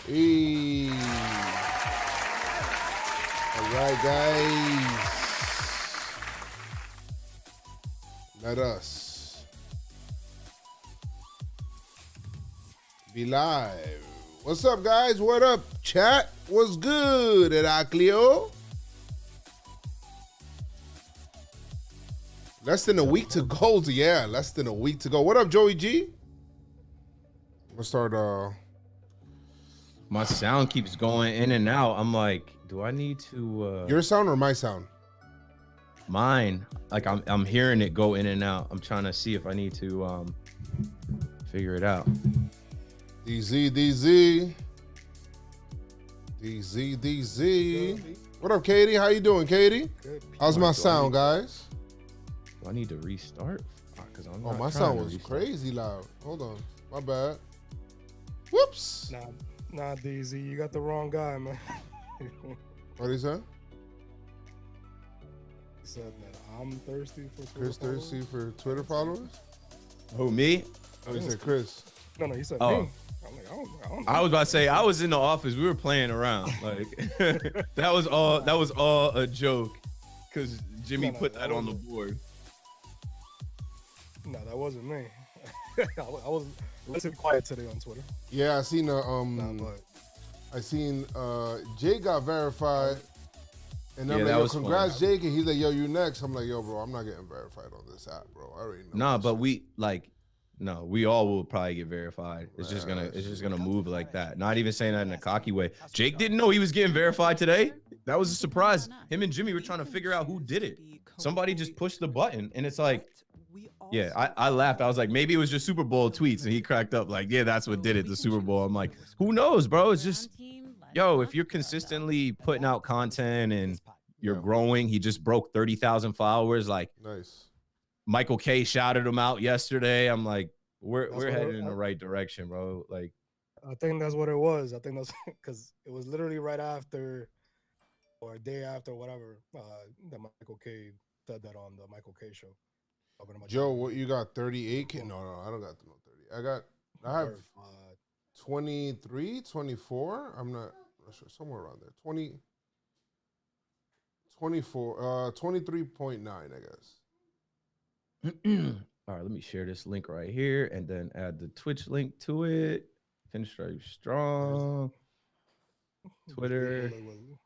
Hey. All right, guys. Let us be live. What's up, guys? What up, chat? What's good, Heraclio? Less than a week to go. Yeah, less than a week to go. What up, Joey G? We'll start. My sound keeps going in and out. I'm like, do I need to? Your sound or my sound? Mine. Like I'm hearing it go in and out. I'm trying to see if I need to figure it out. DZ. What up, Katie? How you doing, Katie? Good. How's my sound, guys? Do I need to restart? Because I'm Oh, not my trying sound to was restart. crazy loud. Hold on. My bad. Whoops. Nah, DZ, you got the wrong guy, man. What is that? He said that I'm thirsty for Twitter Chris followers. thirsty for Twitter followers? Who, me? Oh, he said Chris. No, he said Oh. me. I'm like, I don't know. I was about to say I was in the office. We were playing around. Like that was all a joke. Because Jimmy No, put that that on the wasn't- board. No, that wasn't me. I was listening quiet today on Twitter. Yeah, I seen But I seen Jake got verified. And I'm Yeah, like, that yo, was fun. congrats, Jake. And he's like, yo, you next. I'm like, yo, bro, I'm not getting verified on this app, bro. I already know. Nah, this but shit. we all will probably get verified. It's just gonna move like that. Not even saying that in a cocky way. Jake didn't know he was getting verified today. That was a surprise. Him and Jimmy were trying to figure out who did it. Somebody just pushed the button, and it's like, yeah, I laughed. I was like, maybe it was just Super Bowl tweets, and he cracked up like, yeah, that's what did it, the Super Bowl. I'm like, who knows, bro? It's just, yo, if you're consistently putting out content and you're growing, he just broke 30,000 followers. Like, Nice. Michael K shouted him out yesterday. I'm like, we're what headed in the right direction, bro. Like, I think that's what it was. I think that's because it was literally right after or a day after, whatever, that Michael K said that on the Michael K show. Talking about Joe, what you got? 38? No, I don't got no 30. I have 23, 24. I'm not sure. Somewhere around there. 20, 24, 23.9, I guess. all right, let me share this link right here and then add the Twitch link to it. PinstripeStrong. Twitter.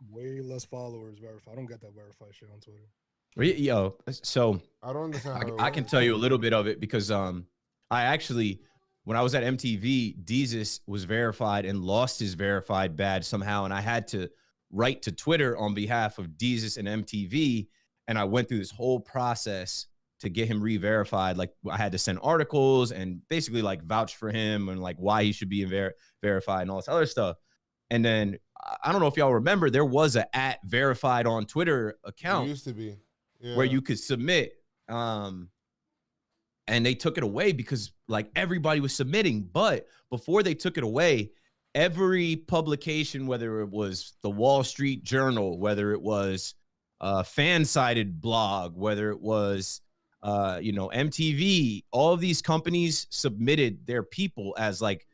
Way less followers verified. I don't get that verified shit on Twitter. Yo, so I don't understand. I can tell you a little bit of it because I actually, when I was at MTV, Deezus was verified and lost his verified badge somehow, and I had to write to Twitter on behalf of Deezus and MTV, and I went through this whole process to get him re-verified. Like, I had to send articles and basically like vouch for him and like why he should be verified and all this other stuff. And then I don't know if y'all remember, there was a @verified on Twitter account. It used to be. Yeah. Where you could submit, and they took it away because like everybody was submitting. But before they took it away, every publication, whether it was the Wall Street Journal, whether it was a fan-sided blog, whether it was MTV, all of these companies submitted their people as like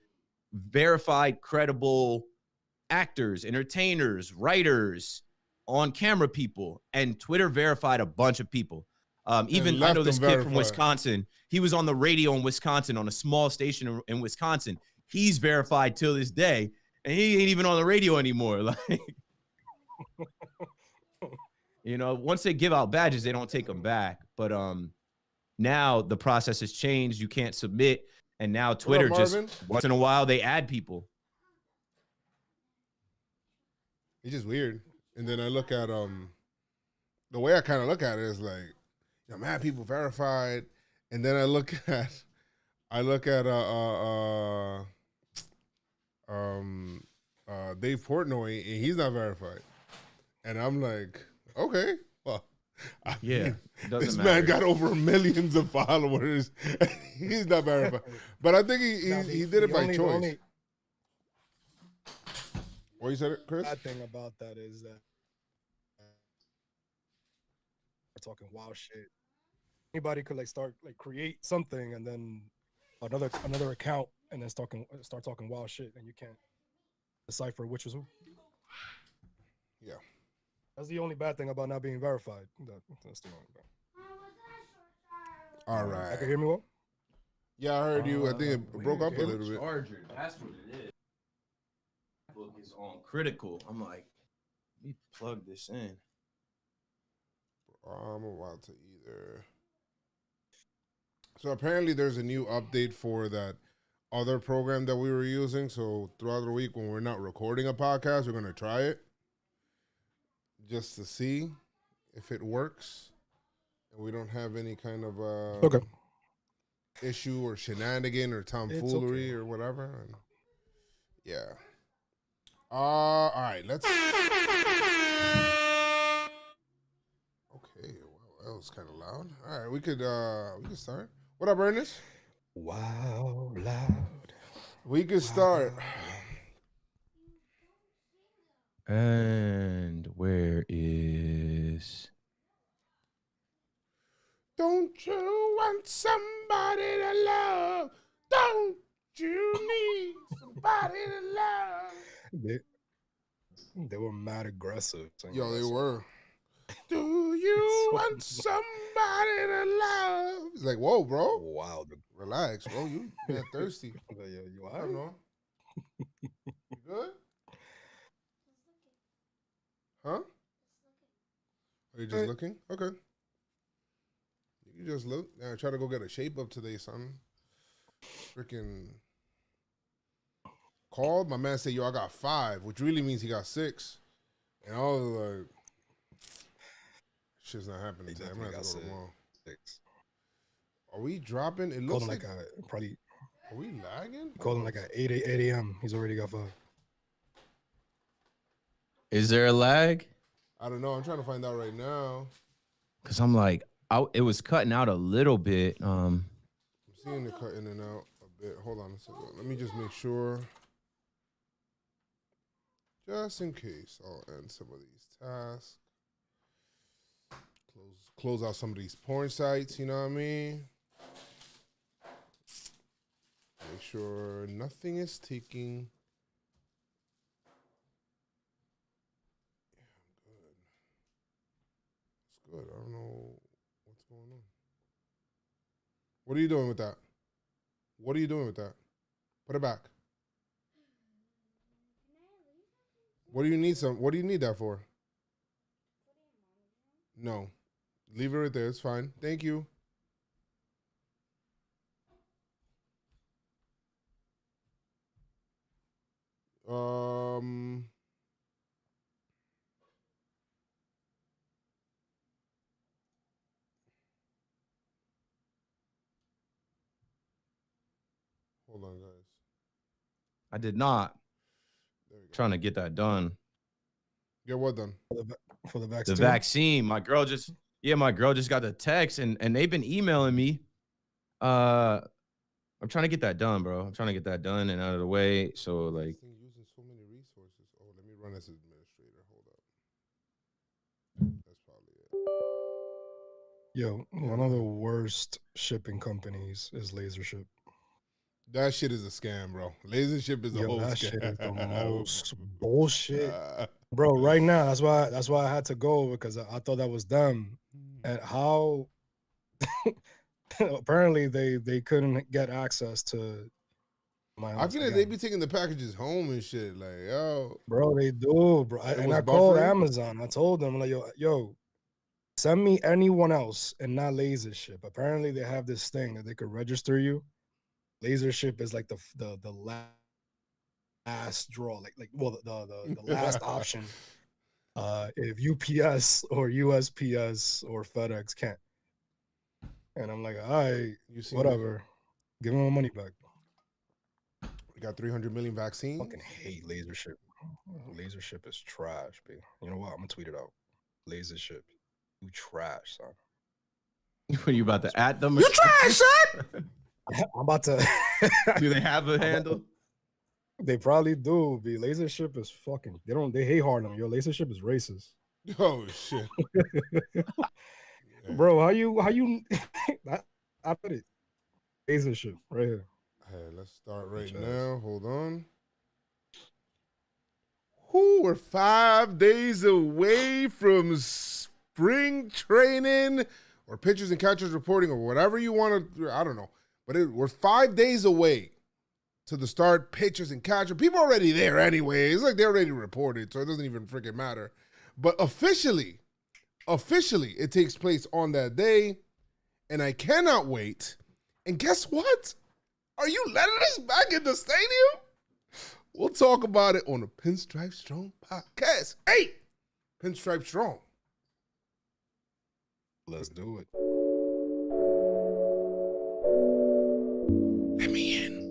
verified, credible actors, entertainers, writers, on camera people, and Twitter verified a bunch of people. Even I know this kid from Wisconsin. He was on the radio in Wisconsin on a small station in Wisconsin. He's verified till this day, and he ain't even on the radio anymore. Like, once they give out badges, they don't take them back. But now the process has changed. You can't submit, and now Twitter just once in a while they add people. It's just weird. And then I look at the way I kind of look at it is like, mad people verified, and then I look at Dave Portnoy, and he's not verified, and I'm like, okay, well, this man got over millions of followers, and he's not verified, but I think he did it by choice. What you said, it, Chris? Bad thing about that is that we're talking wild shit. Anybody could create something and then another account and then start talking wild shit, and you can't decipher which is who. Yeah. That's the only bad thing about not being verified. That's the only bad. All right. I can hear me well? Yeah, I heard you. I think it broke up a little bit. Charger. That's what it is. Book is on critical. I'm like, let me plug this in. I'm about to either. So apparently there's a new update for that other program that we were using. So throughout the week when we're not recording a podcast, we're going to try it just to see if it works. And we don't have any kind of issue or shenanigan or tomfoolery or whatever. And yeah. All right, let's. Okay, wow, that was kind of loud. All right, we could start. What up, Ernest? Wow, loud. We could start. And where is? Don't you want somebody to love? Don't you need somebody to love? They were mad aggressive. Yo, they were. Do you want somebody to love? It's like, whoa, bro. Wow. Relax, bro. You get thirsty. You I don't know. You good? Huh? Are you just looking? Okay. You just look. Now I try to go get a shape up today, son. Freaking called. My man said, yo, I got 5, which really means he got 6. And I was like, shit's not happening today. I'm going to have to go tomorrow. 6. Are we dropping? It looks like probably. Are we lagging? Called him like at 8 a.m. He's already got 5. Is there a lag? I don't know. I'm trying to find out right now. Cause I'm like, it was cutting out a little bit. I'm seeing it cut in and out a bit. Hold on a second. Let me just make sure. Just in case, I'll end some of these tasks. Close out some of these porn sites, you know what I mean? Make sure nothing is taking. Yeah, I'm good. It's good. I don't know what's going on. What are you doing with that? What are you doing with that? Put it back. What do you need what do you need that for? No. Leave it right there. It's fine. Thank you. Hold on, guys. I did not. Trying to get that done. Get what done? For the vaccine. The vaccine. My girl just got the text and they've been emailing me. I'm trying to get that done, bro. I'm trying to get that done and out of the way. So like using so many resources. Oh, let me run as administrator. Hold up. That's probably it. Yo, one of the worst shipping companies is LaserShip. That shit is a scam, bro. LaserShip is a whole that scam. Shit is the most bullshit. Bro, right now, that's why I had to go, because I thought that was them. And how apparently they couldn't get access to my house. I feel like they be taking the packages home and shit. Like, yo. Bro, they do, bro. And I called Amazon. I told them, like, yo, send me anyone else and not LaserShip. Apparently they have this thing that they could register you. LaserShip is like the last draw, the last option. If UPS or USPS or FedEx can't. And I'm like, all right, whatever. Give them my money back. We got 300 million vaccines. Fucking hate LaserShip. LaserShip is trash, baby. You know what? I'm gonna tweet it out. LaserShip, you trash, son. Are you about to at them? You trash, son. I'm about to. Do they have a handle? They probably do. B. LaserShip is fucking. They hate Harlem. Yo, LaserShip is racist. Oh shit, bro. How you? I put it. LaserShip right here. Hey, let's start right now. Hold on. We're 5 days away from spring training or pitchers and catchers reporting or whatever you want to. I don't know. But we're 5 days away to the start pitchers and catchers. People are already there anyway. It's like they already reported, so it doesn't even freaking matter. But officially, it takes place on that day, and I cannot wait. And guess what? Are you letting us back in the stadium? We'll talk about it on the Pinstripe Strong podcast. Hey, Pinstripe Strong. Let's do it. Let me in.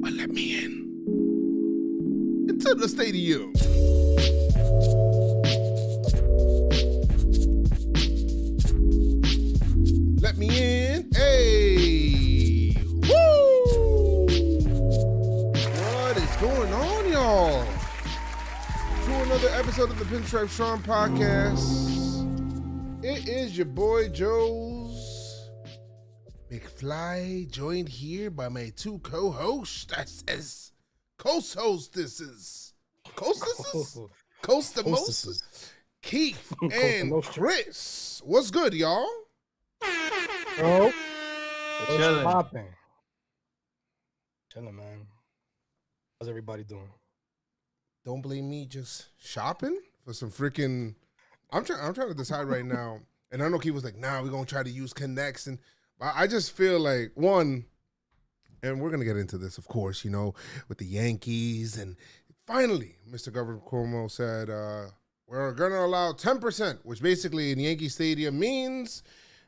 Well, let me in. Into the stadium. Let me in. Hey. Woo! What is going on, y'all? To another episode of the Pinstripe Strong podcast. It is your boy Joe's McFly, joined here by my two co-hostesses. Co-hostesses. Co-hostesses? Keith and Chris. What's good, y'all? Bro, what's popping? Chilling, man. How's everybody doing? Don't blame me, just shopping for some freaking... I'm trying to decide right now, and I know Keith was like, nah, we're going to try to use connects, and I just feel like, one, and we're going to get into this, of course, you know, with the Yankees, and finally, Mr. Governor Cuomo said, we're going to allow 10%, which basically in Yankee Stadium means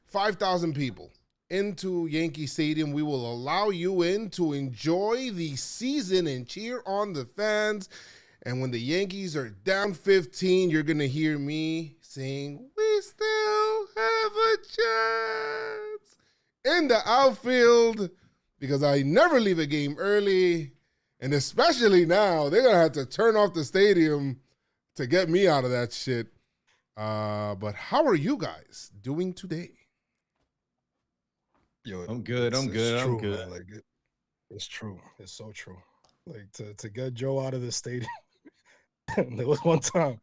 5,000 people into Yankee Stadium. We will allow you in to enjoy the season and cheer on the fans. And when the Yankees are down 15, you're going to hear me sing, we still have a chance in the outfield, because I never leave a game early. And especially now, they're going to have to turn off the stadium to get me out of that shit. But how are you guys doing today? Yo, I'm good. I'm good. Man. Like it's true. It's so true. Like to get Joe out of the stadium. There was one time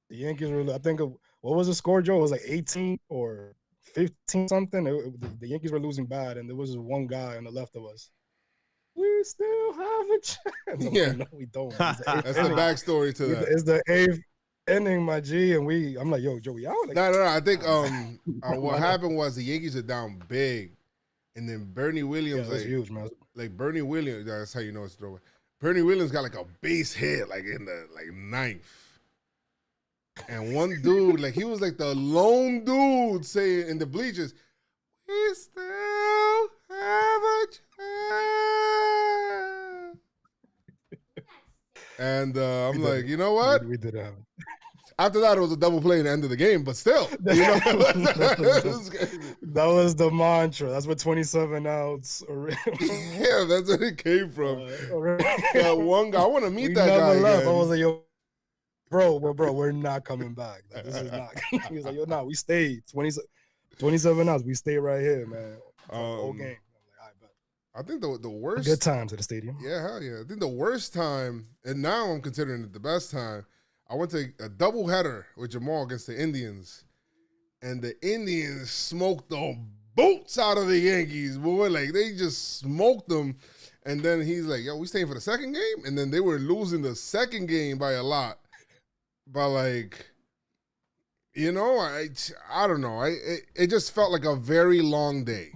the Yankees were, I think, what was the score, Joe? It was like 18 or 15 something. The Yankees were losing bad, and there was this one guy on the left of us. We still have a chance. Yeah, like, no, we don't. That's the backstory to that. It's the 8th inning, my G, and I'm like, yo, Joe, we out. Like, no. I think what happened was the Yankees are down big, and then Bernie Williams, that's huge, man. Like Bernie Williams, that's how you know it's throwing. Bernie Williams got like a base hit, like in the ninth. And one dude, like he was like the lone dude saying in the bleachers, we still have a chance. And I'm like, you know what? We did have it. After that, it was a double play at the end of the game, but still, you know, that was the mantra. That's what 27 outs. Yeah, that's where it came from. That one guy, I want to meet that guy left. again. I was like, yo, bro, we're not coming back. Like, this is not. He was like, yo, we stayed 27 outs. We stayed right here, man. Whole game. I'm like, I bet. I think the worst. Good times at the stadium. Yeah, hell yeah. I think the worst time, and now I'm considering it the best time. I went to a doubleheader with Jamal against the Indians, and the Indians smoked the boots out of the Yankees, boy. Like, they just smoked them. And then he's like, yo, we staying for the second game? And then they were losing the second game by a lot. By like, you know, I don't know. It just felt like a very long day.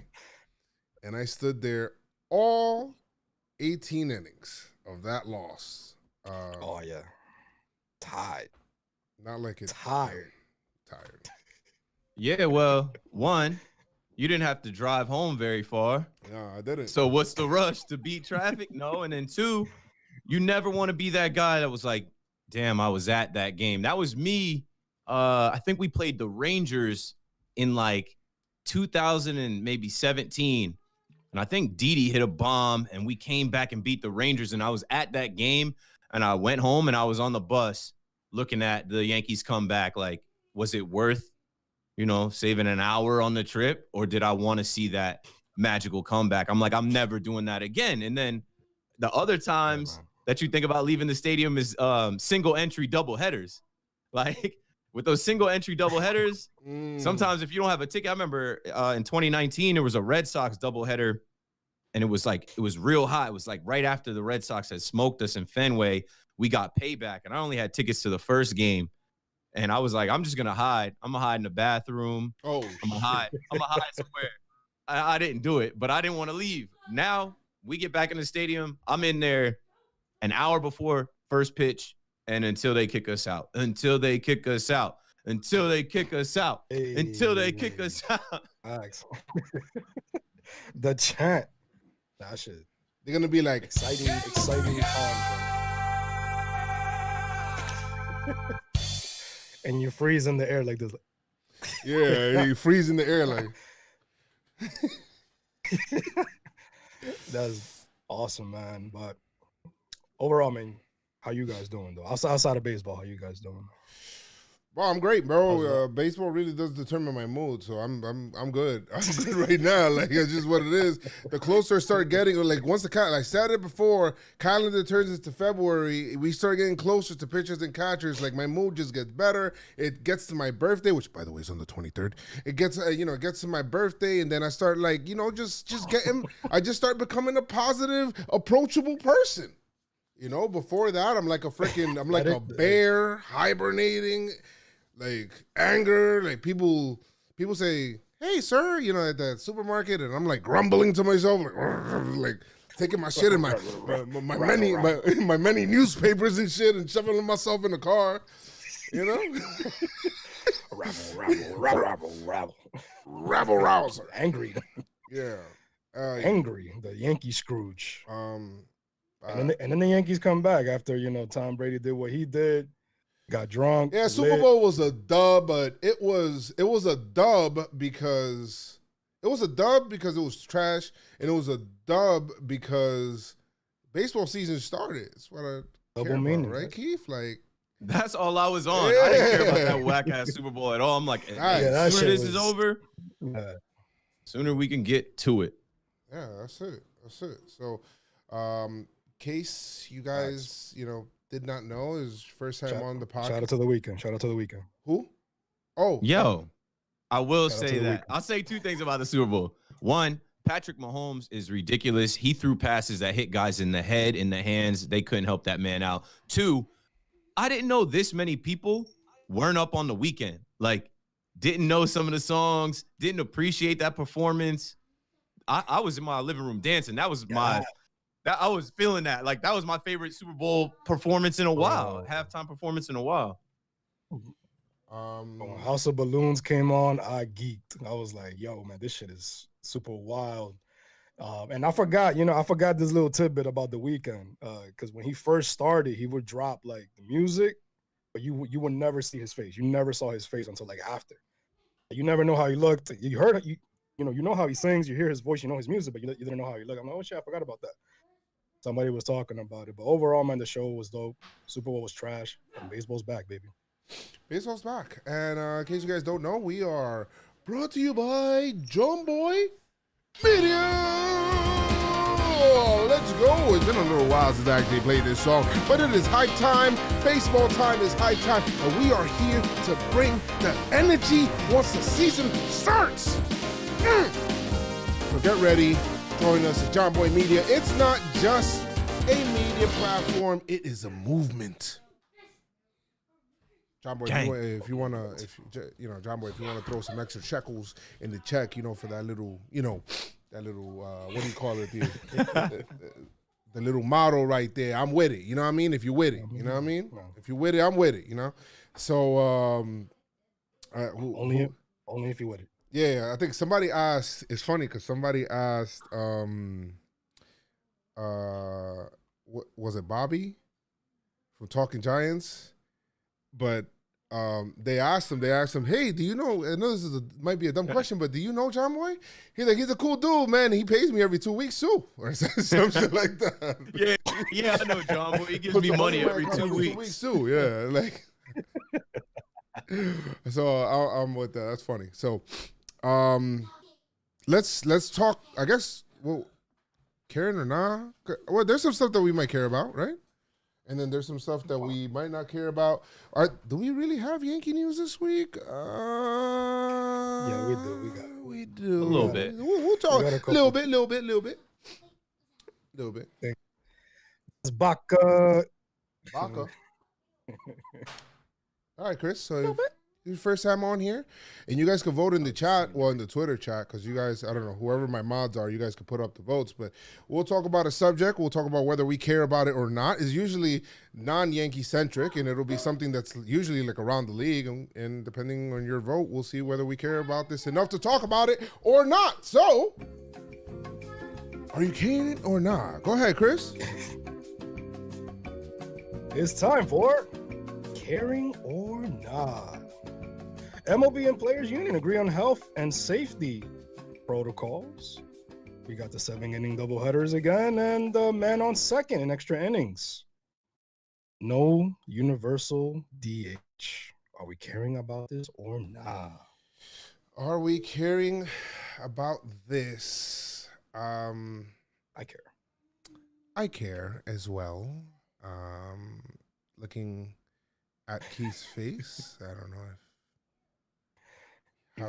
And I stood there all 18 innings of that loss. Oh, yeah. Tired. Not like it's tired. Yeah, well, one, you didn't have to drive home very far. No, I didn't. So what's the rush to beat traffic? No. And then two, you never want to be that guy that was like, damn, I was at that game. That was me. I think we played the Rangers in like 2000 and maybe 17. And I think Didi hit a bomb and we came back and beat the Rangers. And I was at that game. And I went home and I was on the bus looking at the Yankees come back. Like, was it worth, you know, saving an hour on the trip? Or did I want to see that magical comeback? I'm like, I'm never doing that again. And then the other times, that you think about leaving the stadium is single entry double headers. Like with those single entry double headers, sometimes if you don't have a ticket, I remember in 2019 there was a Red Sox double header, and it was real hot. It was like right after the Red Sox had smoked us in Fenway. We got payback, and I only had tickets to the first game. And I was like, I'm just gonna hide. I'm gonna hide in the bathroom. I'm gonna hide somewhere. I didn't do it, but I didn't want to leave. Now we get back in the stadium. I'm in there an hour before first pitch, and until they kick us out, until they kick us out, until they kick us out, until they kick us out. The chant. That shit. They're gonna be like exciting times. And you freeze in the air like this. Yeah, you freeze in the air like. That's awesome, man. But overall, man, how you guys doing though? Outside of baseball, how you guys doing? Well, I'm great, bro. Baseball really does determine my mood, so I'm good. I'm good right now. Like it's just what it is. The closer I start getting, like once like Saturday before calendar turns into February, we start getting closer to pitchers and catchers. Like my mood just gets better. It gets to my birthday, which by the way is on the 23rd. It gets it gets to my birthday, and then I start like just getting. I just start becoming a positive, approachable person. Before that, I'm like a bear hibernating. Like anger, like people say, "Hey, sir," at that supermarket, and I'm like grumbling to myself, like taking my shit in my many newspapers and shit, and shoving myself in the car, rabble, angry, yeah, angry, the Yankee Scrooge, and then the Yankees come back after Tom Brady did what he did. Got drunk. Yeah, Super Bowl was a dub, but it was a dub because it was trash, and it was a dub because baseball season started. That's what I care about, right, Keith? Like that's all I was on. Yeah. I didn't care about that whack ass Super Bowl at all. I'm like, sooner this is over, sooner we can get to it. Yeah, that's it. So, case you guys, did not know his first time on the podcast. Shout out to the weekend. Who? Oh, yo, I will say that. I'll say two things about the Super Bowl. One, Patrick Mahomes is ridiculous. He threw passes that hit guys in the head, in the hands. They couldn't help that man out. Two, I didn't know this many people weren't up on the weekend. Like, didn't know some of the songs, didn't appreciate that performance. I was in my living room dancing. That was I was feeling that. Like, that was my favorite Super Bowl performance in a while. Halftime performance in a while. When House of Balloons came on, I geeked. I was like, yo, man, this shit is super wild. And I forgot this little tidbit about The Weeknd. Because when he first started, he would drop, like, the music, but you would never see his face. You never saw his face until, like, after. You never know how he looked. You heard it. You know how he sings. You hear his voice. You know his music, but you didn't know how he looked. I'm like, oh, shit, I forgot about that. Somebody was talking about it, but overall, man, the show was dope. Super Bowl was trash, and baseball's back, baby. Baseball's back, and in case you guys don't know, we are brought to you by JomboyMedia. Let's go. It's been a little while since I actually played this song, but it is high time. Baseball time is high time, and we are here to bring the energy once the season starts. So get ready. Join us at JomboyMedia. It's not just a media platform; it is a movement. John Boy, if you wanna throw some extra shekels in the check, for that little, what do you call it, the little model right there. I'm with it. You know what I mean? If you're with it, you know what I mean? If you're with it, I'm with it. So only if you're with it. Yeah, I think somebody asked. It's funny because somebody asked, was it Bobby from Talking Giants? But they asked him, hey, do you know? I know this might be a dumb question, but do you know John Boy? He's a cool dude, man. He pays me every 2 weeks too, or some shit like that. Yeah, I know John Boy. He gives me money every 2 weeks. 2 weeks too, yeah. Like, so I'm with that. That's funny. So. Let's talk. I guess. Well, caring or nah. Well, there's some stuff that we might care about, right? And then there's some stuff that we might not care about. Do we really have Yankee news this week? Yeah, we do. We do. A little bit. We'll talk a little bit. It's Baca. All right, Chris. So your first time on here, and you guys can vote in the chat, well, in the Twitter chat, because you guys, I don't know, whoever my mods are, you guys can put up the votes. But we'll talk about a subject. We'll talk about whether we care about it or not. It's usually non-Yankee centric, and it'll be something that's usually like around the league. And depending on your vote, we'll see whether we care about this enough to talk about it or not. So, are you caring it or not? Go ahead, Chris. It's time for caring or not. MLB and Players Union agree on health and safety protocols. We got the 7-inning doubleheaders again, and the man on second in extra innings. No universal DH. Are we caring about this or not? Are we caring about this? I care. I care as well. Looking at Keith's face, I don't know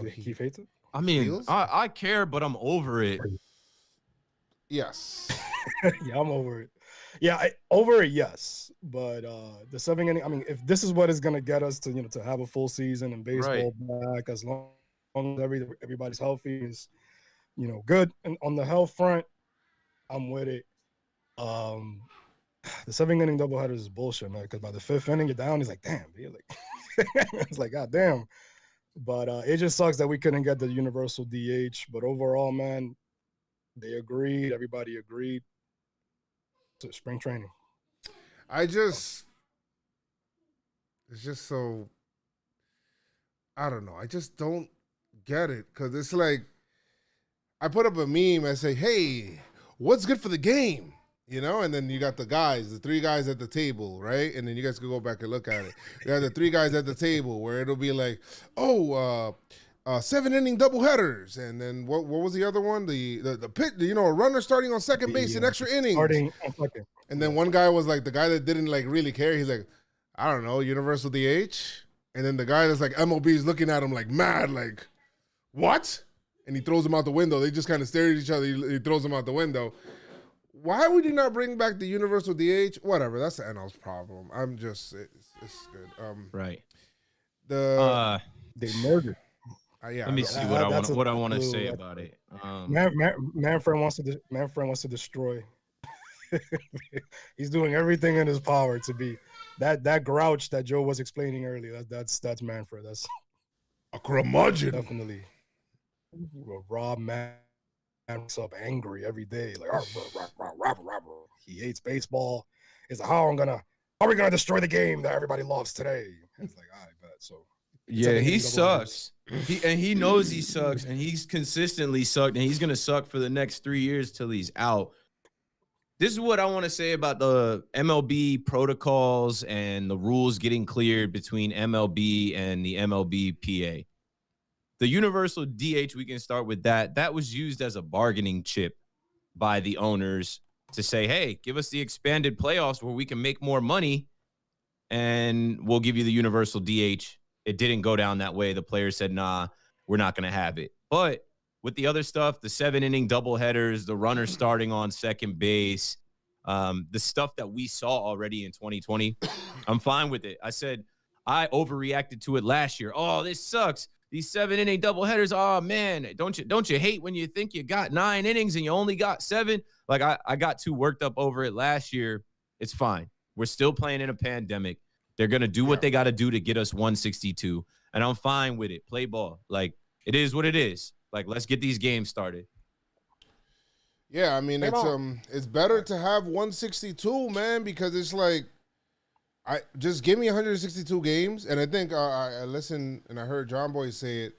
if Keith hates it. I mean, feels? I care, but I'm over it. Yes. Yeah, I'm over it. Yeah, over it, yes. But the 7-inning, I mean, if this is what is going to get us to, to have a full season and baseball back, as long as everybody's healthy, is, good. And on the health front, I'm with it. The 7-inning doubleheader is bullshit, man. Because by the 5th inning, you're down. He's like, damn, dude. Like, it's like, god damn. But it just sucks that we couldn't get the universal DH. But overall, man, they agreed. Everybody agreed. To spring training. It's just so, I don't know. I just don't get it. Because it's like, I put up a meme and say, hey, what's good for the game? And then you got the 3 guys at the table, right? And then you guys can go back and look at it. You got the 3 guys at the table where it'll be like, 7-inning doubleheaders. And then what was the other one? The pit, a runner starting on second base in extra innings. Starting on second. And then one guy was like, the guy that didn't like really care. He's like, I don't know, universal DH. And then the guy that's like MLB is looking at him like mad, like, what? And he throws him out the window. They just kind of stare at each other. He throws him out the window. Why would you not bring back the universal DH? Whatever, that's the NL's problem. I'm just, it's good. Right. They murdered. Let me see what I want to say about it. Manfred wants to destroy. He's doing everything in his power to be that grouch that Joe was explaining earlier. That's Manfred. That's a curmudgeon. Definitely. Rob Manfred's up angry every day, like he hates baseball. He's like, how are we gonna destroy the game that everybody loves today? It's like, I bet. So yeah, he sucks. He knows he sucks, and he's consistently sucked, and he's gonna suck for the next 3 years till he's out. This is what I want to say about the MLB protocols and the rules getting cleared between MLB and the MLBPA. The universal DH, we can start with that. That was used as a bargaining chip by the owners to say, hey, give us the expanded playoffs where we can make more money, and we'll give you the universal DH. It didn't go down that way. The players said, nah, we're not going to have it. But with the other stuff, the 7-inning doubleheaders, the runner starting on second base, the stuff that we saw already in 2020, I'm fine with it. I said I overreacted to it last year. Oh, this sucks. These 7-inning doubleheaders. Oh man, don't you hate when you think you got 9 innings and you only got 7? Like I got too worked up over it last year. It's fine. We're still playing in a pandemic. They're gonna do what they got to do to get us 162, and I'm fine with it. Play ball. Like it is what it is. Like let's get these games started. Yeah, I mean it's better to have 162, man, because it's like I just give me 162 games, and I think I listened and I heard John Boy say it.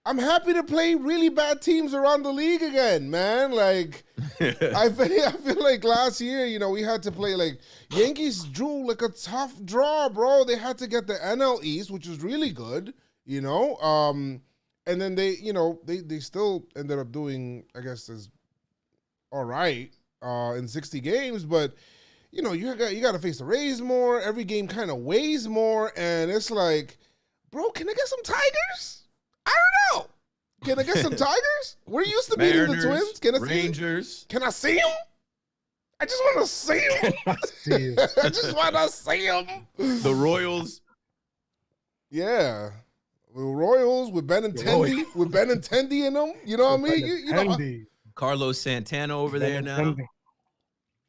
I'm happy to play really bad teams around the league again, man. Like I feel like last year, we had to play like Yankees drew like a tough draw, bro. They had to get the NL East, which was really good, and then they still ended up doing, I guess, as all right in 60 games, but you know, you got to face the Rays more. Every game kind of weighs more, and it's like, bro, can I get some Tigers? I don't know. Can I get some Tigers? We're used to beating the Twins. Can I Rangers. Can I see them? I just want to see them. I just want to see them. The Royals. Yeah. The Royals with Benintendi, in them. You know what I mean? You know, Carlos Santana over there now.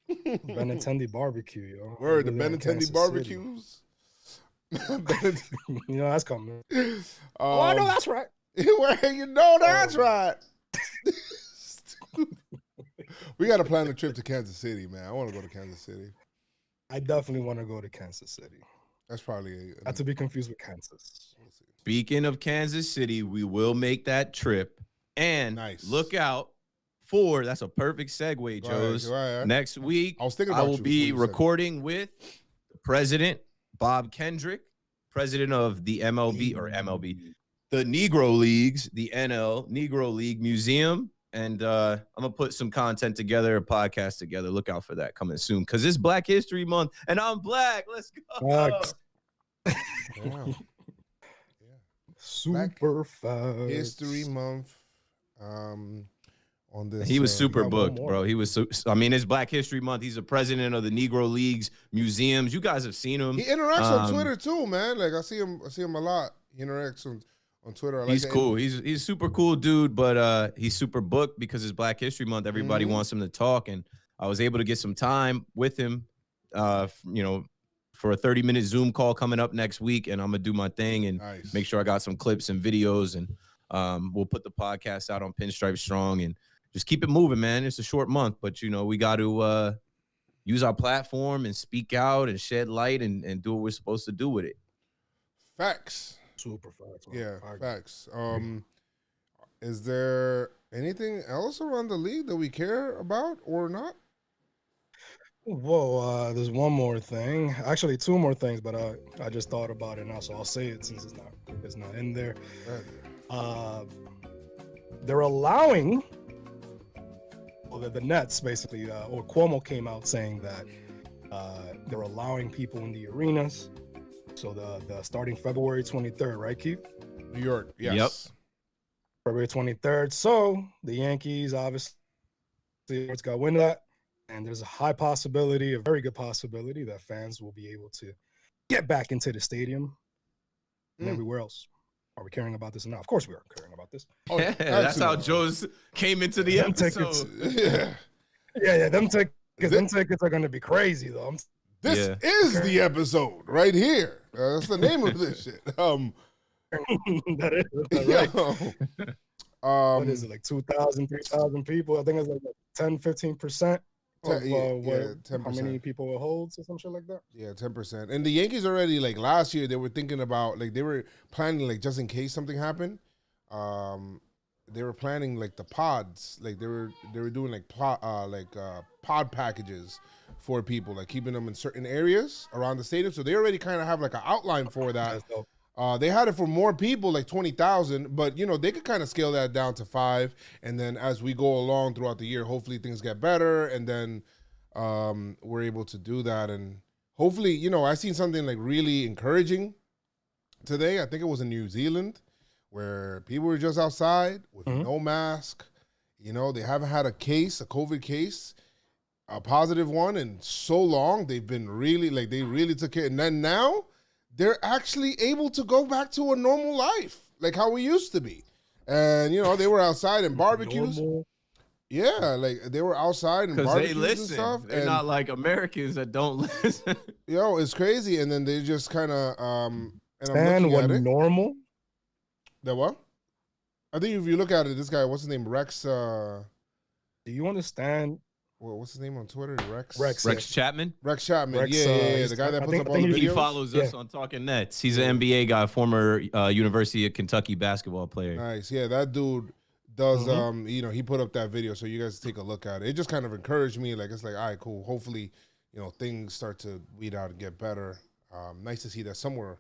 Benintendi barbecue, yo. Word, the Benintendi barbecues. You know that's coming. I know that's right. You know that's right. We got to plan a trip to Kansas City, man. I want to go to Kansas City. I definitely want to go to Kansas City. That's probably not to be confused with Kansas. Speaking of Kansas City, we will make that trip. And look out for, that's a perfect segue, Joes. Right. Next week, I will be recording with President Bob Kendrick, president of the MLB, the Negro Leagues, the NL Negro League Museum. And I'm going to put some content together, a podcast together. Look out for that coming soon because it's Black History Month and I'm black. Let's go. Yeah. Super fast. History Month. On this, he was super booked, bro. He was. It's Black History Month. He's the president of the Negro Leagues Museums. You guys have seen him. He interacts on Twitter too, man. Like I see him a lot. He interacts on Twitter. He's cool. He's a super cool dude, but he's super booked because it's Black History Month. Everybody wants him to talk, and I was able to get some time with him. For a 30-minute Zoom call coming up next week, and I'm gonna do my thing and make sure I got some clips and videos, and we'll put the podcast out on PinstripeStrong and just keep it moving, man. It's a short month, but we got to use our platform and speak out and shed light and do what we're supposed to do with it. Facts. Super facts. Yeah, facts. Is there anything else around the league that we care about or not? Whoa, there's one more thing. Actually, two more things, but I just thought about it now, so I'll say it since it's not in there. They're allowing, the Nets basically, or Cuomo came out saying that they're allowing people in the arenas. So the starting February 23rd, right, Keith? New York, yes. Yep. February 23rd. So the Yankees obviously got wind of that. And there's a very good possibility that fans will be able to get back into the stadium and everywhere else. Are we caring about this or not? Of course we are caring about this. Oh, yeah, that's how Joe's came into the episode. Yeah, them tickets are going to be crazy, though. This is the episode right here. That's the name of this shit. That is right. What is it, like 2,000, 3,000 people? I think it's like 10, 15%. Of, 10%. How many people it holds or some shit like that? Yeah, 10%. And the Yankees already, like last year, they were thinking about, like they were planning, like just in case something happened, they were planning like the pods, like they were doing like pod packages for people, like keeping them in certain areas around the stadium. So they already kind of have like an outline for that. They had it for more people, like 20,000, but they could kind of scale that down to 5. And then as we go along throughout the year, hopefully things get better. And then we're able to do that. And hopefully, I seen something like really encouraging today. I think it was in New Zealand where people were just outside with no mask. They haven't had a COVID case, a positive one in so long. They've been really, they really took care. And then now, they're actually able to go back to a normal life, like how we used to be. And, they were outside in barbecues. Normal. Yeah, like they were outside in barbecues they listen. And stuff. They're not like Americans that don't listen. It's crazy. And then they just kind of, and what normal? That what? I think if you look at it, this guy, what's his name? Rex. Do you understand? Well, what's his name on Twitter? Rex Chapman? Rex Chapman. Yeah. The guy that puts up all the videos. He follows us on Talking Nets. He's an NBA guy, former University of Kentucky basketball player. Nice. Yeah, that dude does, he put up that video, so you guys take a look at it. It just kind of encouraged me. Like, it's like, all right, cool. Hopefully, things start to weed out and get better. Nice to see that somewhere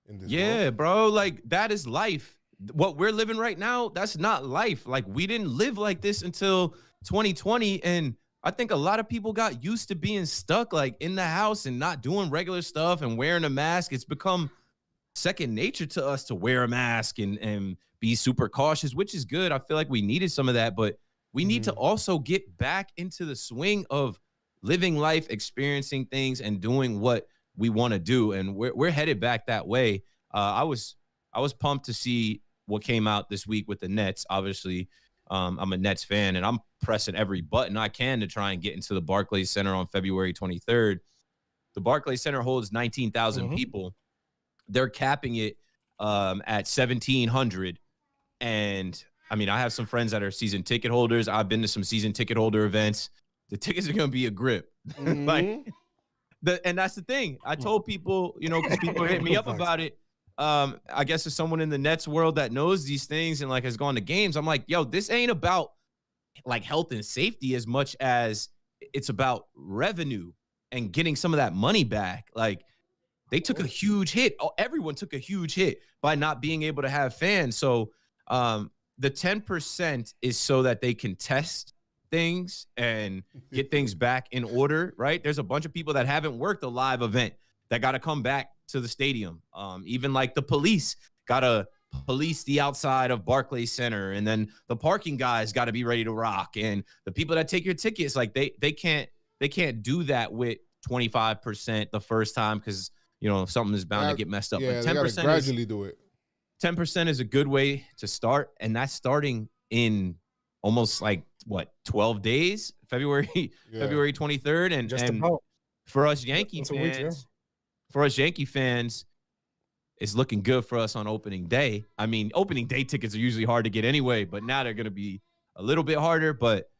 in this world. Bro. Like, that is life. What we're living right now, that's not life. Like, we didn't live like this until 2020, and I think a lot of people got used to being stuck like in the house and not doing regular stuff and wearing a mask. It's become second nature to us to wear a mask and be super cautious, which is good. I feel like we needed some of that, but we need to also get back into the swing of living life, experiencing things, and doing what we want to do. And we're headed back that way. I was pumped to see what came out this week with the Nets. Obviously, I'm a Nets fan, and I'm pressing every button I can to try and get into the Barclays Center on February 23rd. The Barclays Center holds 19,000 people. They're capping it at 1,700. And I mean, I have some friends that are season ticket holders. I've been to some season ticket holder events. The tickets are going to be a grip. And that's the thing. I told people, because people hit me up about it. I guess there's someone in the Nets world that knows these things and like has gone to games. I'm like, yo, this ain't about like health and safety as much as it's about revenue and getting some of that money back. Like, they took a huge hit. Everyone took a huge hit by not being able to have fans. So the 10% is so that they can test things and get things back in order, right? There's a bunch of people that haven't worked a live event that got to come back to the stadium. Even like the police got to police the outside of Barclays Center, and then the parking guys got to be ready to rock. And the people that take your tickets, like they can't do that with 25% the first time because something is bound to get messed up. Yeah, but 10% gradually do it. 10% is a good way to start, and that's starting in almost like 12 days, February 23rd, and for us Yankee fans, it's looking good for us on opening day. I mean, opening day tickets are usually hard to get anyway, but now they're going to be a little bit harder. But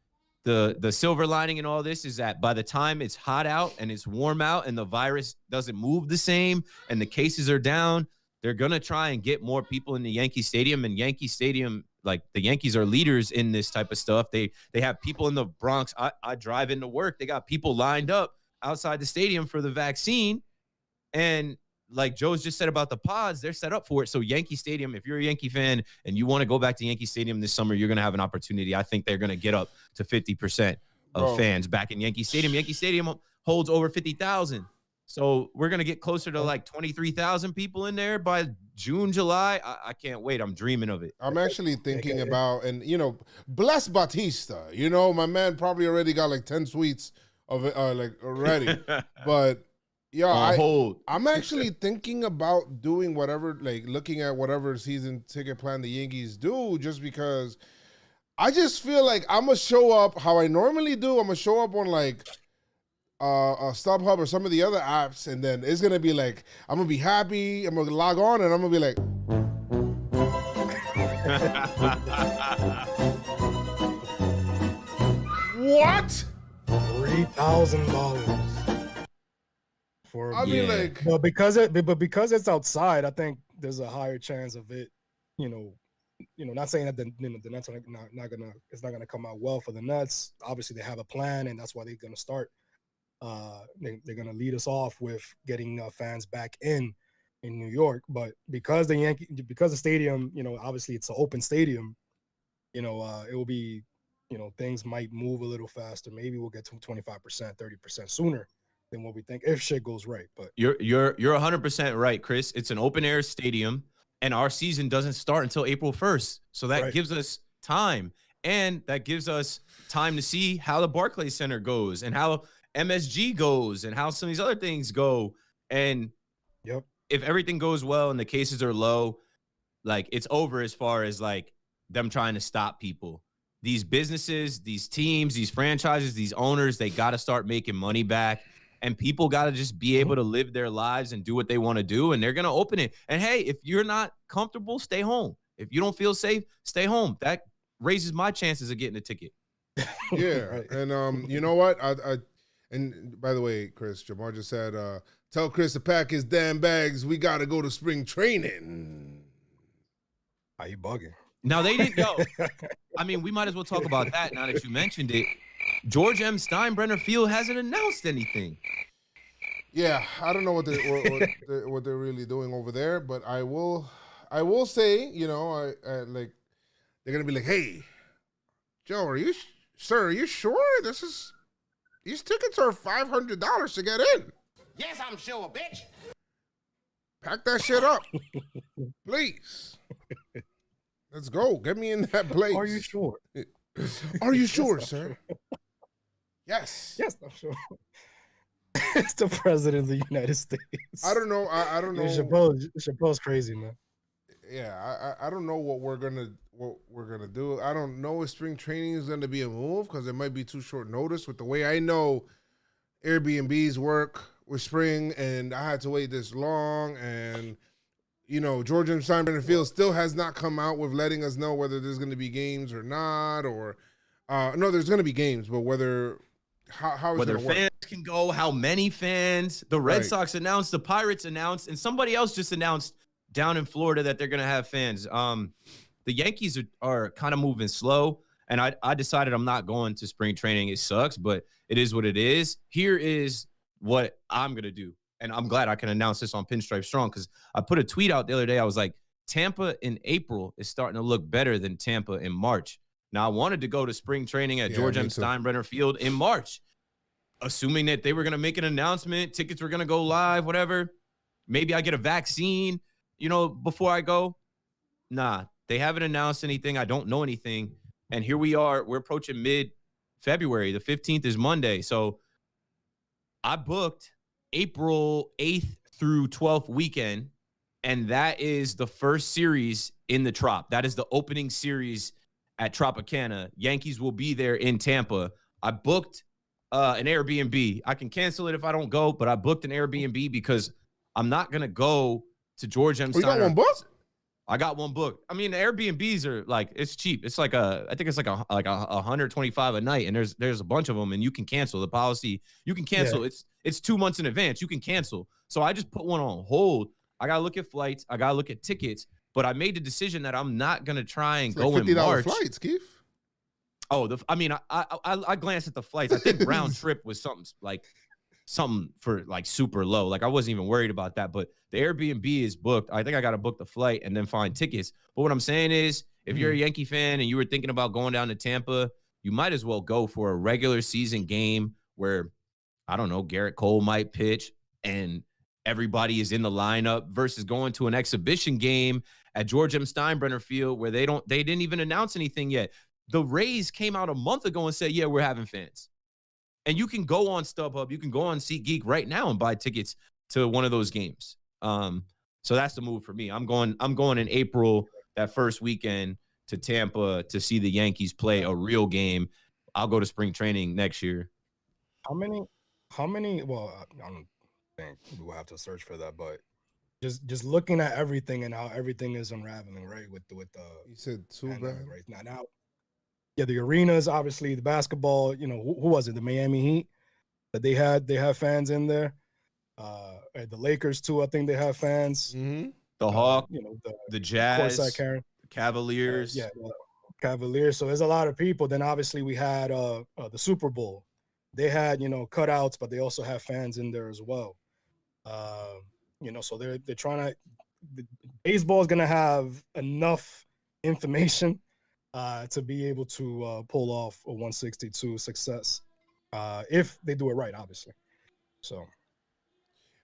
the silver lining in all this is that by the time it's hot out and it's warm out and the virus doesn't move the same and the cases are down, they're going to try and get more people in the Yankee Stadium. And Yankee Stadium, like the Yankees are leaders in this type of stuff. They have people in the Bronx. I drive into work. They got people lined up outside the stadium for the vaccine. And like Joe's just said about the pods, they're set up for it. So Yankee Stadium, if you're a Yankee fan and you want to go back to Yankee Stadium this summer, you're going to have an opportunity. I think they're going to get up to 50% of fans back in Yankee Stadium. Yankee Stadium holds over 50,000. So we're going to get closer to like 23,000 people in there by June, July. I can't wait. I'm dreaming of it. I'm actually thinking about, and bless Batista. My man probably already got like 10 suites of it like already. But I'm actually thinking about doing whatever, like looking at whatever season ticket plan the Yankees do, just because I just feel like I'm going to show up how I normally do. I'm going to show up on like StubHub or some of the other apps, and then it's going to be like, I'm going to be happy. I'm going to log on, and I'm going to be like, what? $3,000. But because it's outside, I think there's a higher chance of it. Not saying that the Nets are it's not gonna come out well for the Nets. Obviously, they have a plan, and that's why they're gonna start. They're gonna lead us off with getting fans back in New York. But because the stadium, obviously it's an open stadium. It will be, things might move a little faster. Maybe we'll get to 25%, 30% sooner than what we think if shit goes right. But you're 100% right, Chris. It's an open air stadium, and our season doesn't start until April 1st. So that gives us time, and that gives us time to see how the Barclays Center goes and how MSG goes and how some of these other things go. And if everything goes well and the cases are low, like it's over as far as like them trying to stop people. These businesses, these teams, these franchises, these owners, they got to start making money back. And people got to just be able to live their lives and do what they want to do. And they're going to open it. And hey, if you're not comfortable, stay home. If you don't feel safe, stay home. That raises my chances of getting a ticket. Yeah. And you know what? And by the way, Chris, Jamar just said, tell Chris to pack his damn bags. We got to go to spring training. Are you bugging? Now, they didn't go. I mean, we might as well talk about that now that you mentioned it. George M. Steinbrenner Field hasn't announced anything. Yeah, I don't know what they're really doing over there, but I will say, like they're gonna be like, hey, Joe, are you sure this is These tickets are $500 to get in. Yes, I'm sure, bitch. Pack that shit up, please. Let's go. Get me in that place. Are you sure? Are you sure, Yes, sir? Sure. Yes. Yes, I'm sure. It's the president of the United States. I don't know. I don't know. Chappelle's crazy, man. Yeah, I don't know what we're gonna do. I don't know if spring training is gonna be a move because it might be too short notice with the way I know Airbnbs work with spring, and I had to wait this long. And George M. Steinbrenner Field still has not come out with letting us know whether there's gonna be games or not, or no, there's gonna be games, but whether how whether fans work. Can go, how many fans. The Red Sox announced, the Pirates announced, and somebody else just announced down in Florida that they're gonna have fans. The Yankees are kind of moving slow, and I decided I'm not going to spring training. It sucks, but it is what it is. Here is what I'm gonna do, and I'm glad I can announce this on PinstripeStrong because I put a tweet out the other day. I was like, Tampa in April is starting to look better than Tampa in March. Now, I wanted to go to spring training at George M. Steinbrenner Field in March, assuming that they were going to make an announcement, tickets were going to go live, whatever. Maybe I get a vaccine, before I go. Nah, they haven't announced anything. I don't know anything. And here we are. We're approaching mid-February. The 15th is Monday. So I booked April 8th through 12th weekend, and that is the first series in the Trop. That is the opening series at Tropicana. Yankees will be there in Tampa. I booked an Airbnb. I can cancel it if I don't go, but I booked an Airbnb because I'm not going to go to George M. Steiner. You got one booked? I got one booked. I mean, the Airbnbs are it's cheap. It's I think it's like a $125 a night, and there's a bunch of them, and you can cancel the policy. You can cancel. Yeah. It's 2 months in advance. You can cancel. So I just put one on hold. I got to look at flights. I got to look at tickets. But I made the decision that I'm not gonna try and go in March. $50 flights, Keith. Oh, I glanced at the flights. I think round trip was something for super low. I wasn't even worried about that. But the Airbnb is booked. I think I got to book the flight and then find tickets. But what I'm saying is, if you're a Yankee fan and you were thinking about going down to Tampa, you might as well go for a regular season game where, I don't know, Garrett Cole might pitch and everybody is in the lineup versus going to an exhibition game at George M. Steinbrenner Field where they didn't even announce anything yet. The Rays came out a month ago and said, yeah, we're having fans. And you can go on StubHub, you can go on SeatGeek right now and buy tickets to one of those games. So that's the move for me. I'm going in April, that first weekend, to Tampa to see the Yankees play a real game. I'll go to spring training next year. How many, well, I don't think we'll have to search for that, but just looking at everything and how everything is unraveling, right? With the you said two right now. Yeah, the arenas, obviously the basketball, who was it? The Miami Heat, but they have fans in there. The Lakers too, I think they have fans. Mm-hmm. The Hawks, the Jazz, Karen. Cavaliers. Cavaliers. So there's a lot of people. Then obviously we had the Super Bowl. They had, cutouts, but they also have fans in there as well. So they're trying to. Baseball is gonna have enough information to be able to pull off a 162 success if they do it right, obviously. So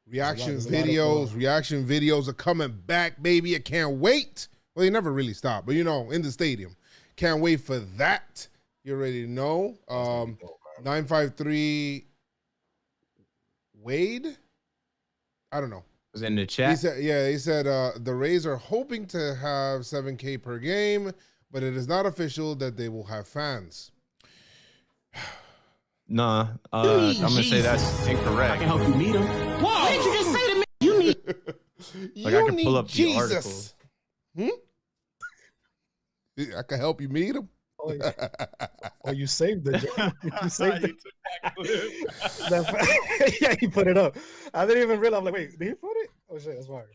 reaction videos are coming back, baby. I can't wait. Well, they never really stop, but in the stadium, can't wait for that. You already know. 953 Wade. I don't know. Was in the chat. He said the Rays are hoping to have 7K per game, but it is not official that they will have fans. Nah, I'm gonna say that's incorrect. I can help you meet him. Whoa! What did you just say to me? You need. I can pull up Jesus. the article. I can help you meet him. Oh, you saved it. You saved it. Yeah, he put it up. I didn't even realize. I'm like, wait, did he put it? Oh shit, that's fire.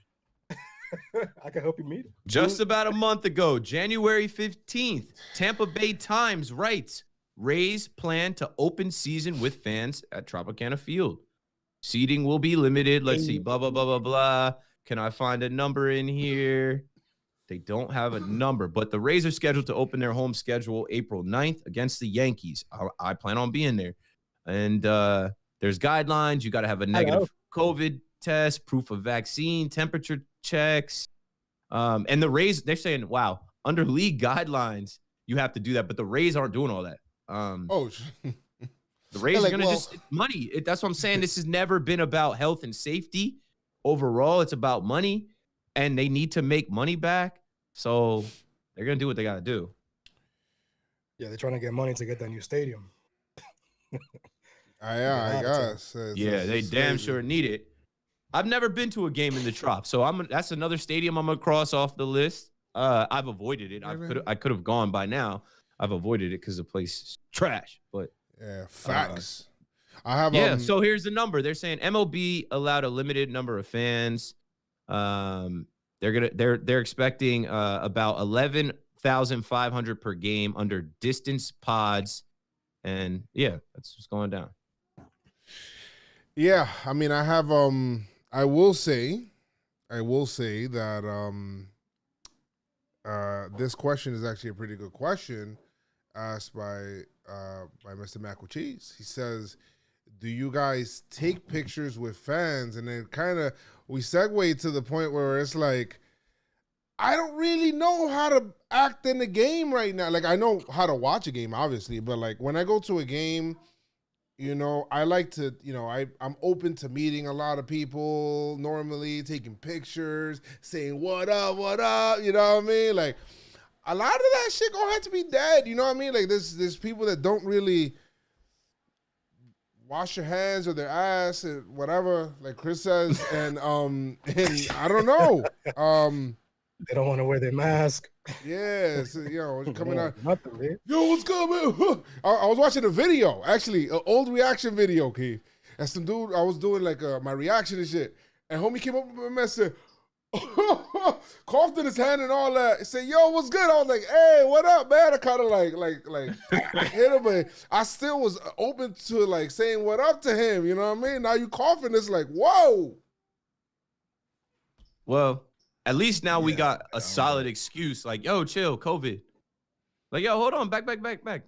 I can help you meet him. Just about a month ago, January 15th, Tampa Bay Times writes, Rays plan to open season with fans at Tropicana Field. Seating will be limited. Let's see, blah, blah, blah, blah, blah. Can I find a number in here? They don't have a number, but the Rays are scheduled to open their home schedule April 9th against the Yankees. I plan on being there. And there's guidelines. You got to have a negative COVID test, proof of vaccine, temperature checks. And the Rays, they're saying, wow, under league guidelines, you have to do that. But the Rays aren't doing all that. The Rays are going to just money. That's what I'm saying. This has never been about health and safety overall. It's about money, and they need to make money back. So they're going to do what they got to do. Yeah, they're trying to get money to get that new stadium. I guess. They damn sure need it. I've never been to a game in the Trop, so that's another stadium I'm gonna cross off the list. I've avoided it. I could have gone by now. I've avoided it because the place is trash. But yeah, facts. I have. So here's the number. They're saying MLB allowed a limited number of fans. They're expecting about 11,500 per game under distance pods, and yeah, that's what's going down. Yeah, I mean, I have. I will say that this question is actually a pretty good question asked by Mr. Mac with Cheese. He says, do you guys take pictures with fans? And then kind of we segue to the point where it's like, I don't really know how to act in the game right now. Like, I know how to watch a game, obviously, but like when I go to a game, you know, I like to, you know, I'm open to meeting a lot of people normally, taking pictures, saying what up, you know what I mean? Like, a lot of that shit gonna have to be dead, you know what I mean? Like, there's people that don't really wash their hands or their ass and whatever, like Chris says, and I don't know. They don't want to wear their mask. Yeah, so, you know, coming out. Nothing, man. Yo, what's good, man? I was watching a video, actually, an old reaction video, Keith. And some dude, I was doing like my reaction and shit. And homie came up with me and said, coughed in his hand and all that. He said, yo, what's good? I was like, hey, what up, man? I kind of like hit him, but I still was open to like saying what up to him. You know what I mean? Now you coughing, it's like, whoa. Well, at least now we got a solid excuse. Like, yo, chill, COVID. Like, yo, hold on, back.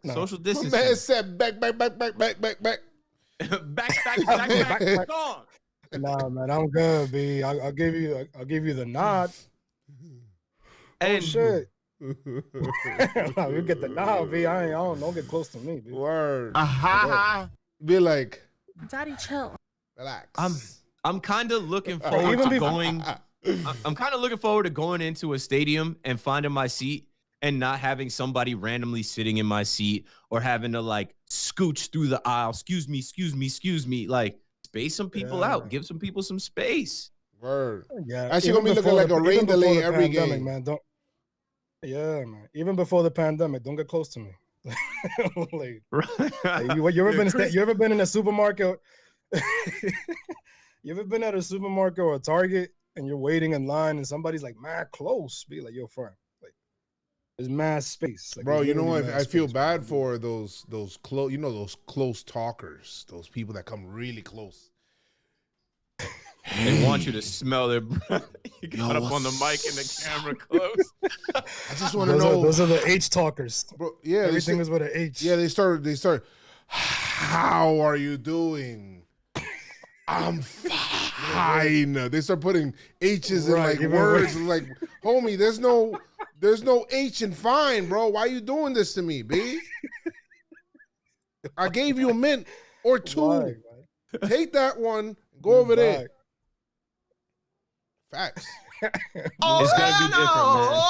No. Social distancing. My man said back. back. Gone. Nah, man, I'm good, B. I'll give you the nod. And oh, shit. No, you get the nod, B. Don't get close to me, B. Word. Be like, Daddy, chill. Relax. I'm kind of looking forward to going. I'm kind of looking forward to going into a stadium and finding my seat and not having somebody randomly sitting in my seat or having to like scooch through the aisle. Excuse me. Like, space some people out. Give some people some space. Word. Yeah. Actually, gonna be looking like a rain delay every game. Man, man. Even before the pandemic, don't get close to me. Like, you ever been in a supermarket? You ever been at a supermarket or a Target and you're waiting in line and somebody's like mad close? Be like, yo, friend, like, there's mass space. Like, bro, you know what? I feel bad for those close, you know, those close talkers, those people that come really close. They want you to smell their breath. You got up on the mic and the camera close. I just want to know. Those are the H talkers. Bro, yeah, everything is with an H. Yeah, they start. How are you doing? I'm fine. They start putting H's in like words. Like, homie, there's no H in fine, bro. Why are you doing this to me, B? I gave you a mint or two. Why? Take that one. Go over there. Facts. It's gonna be different, man.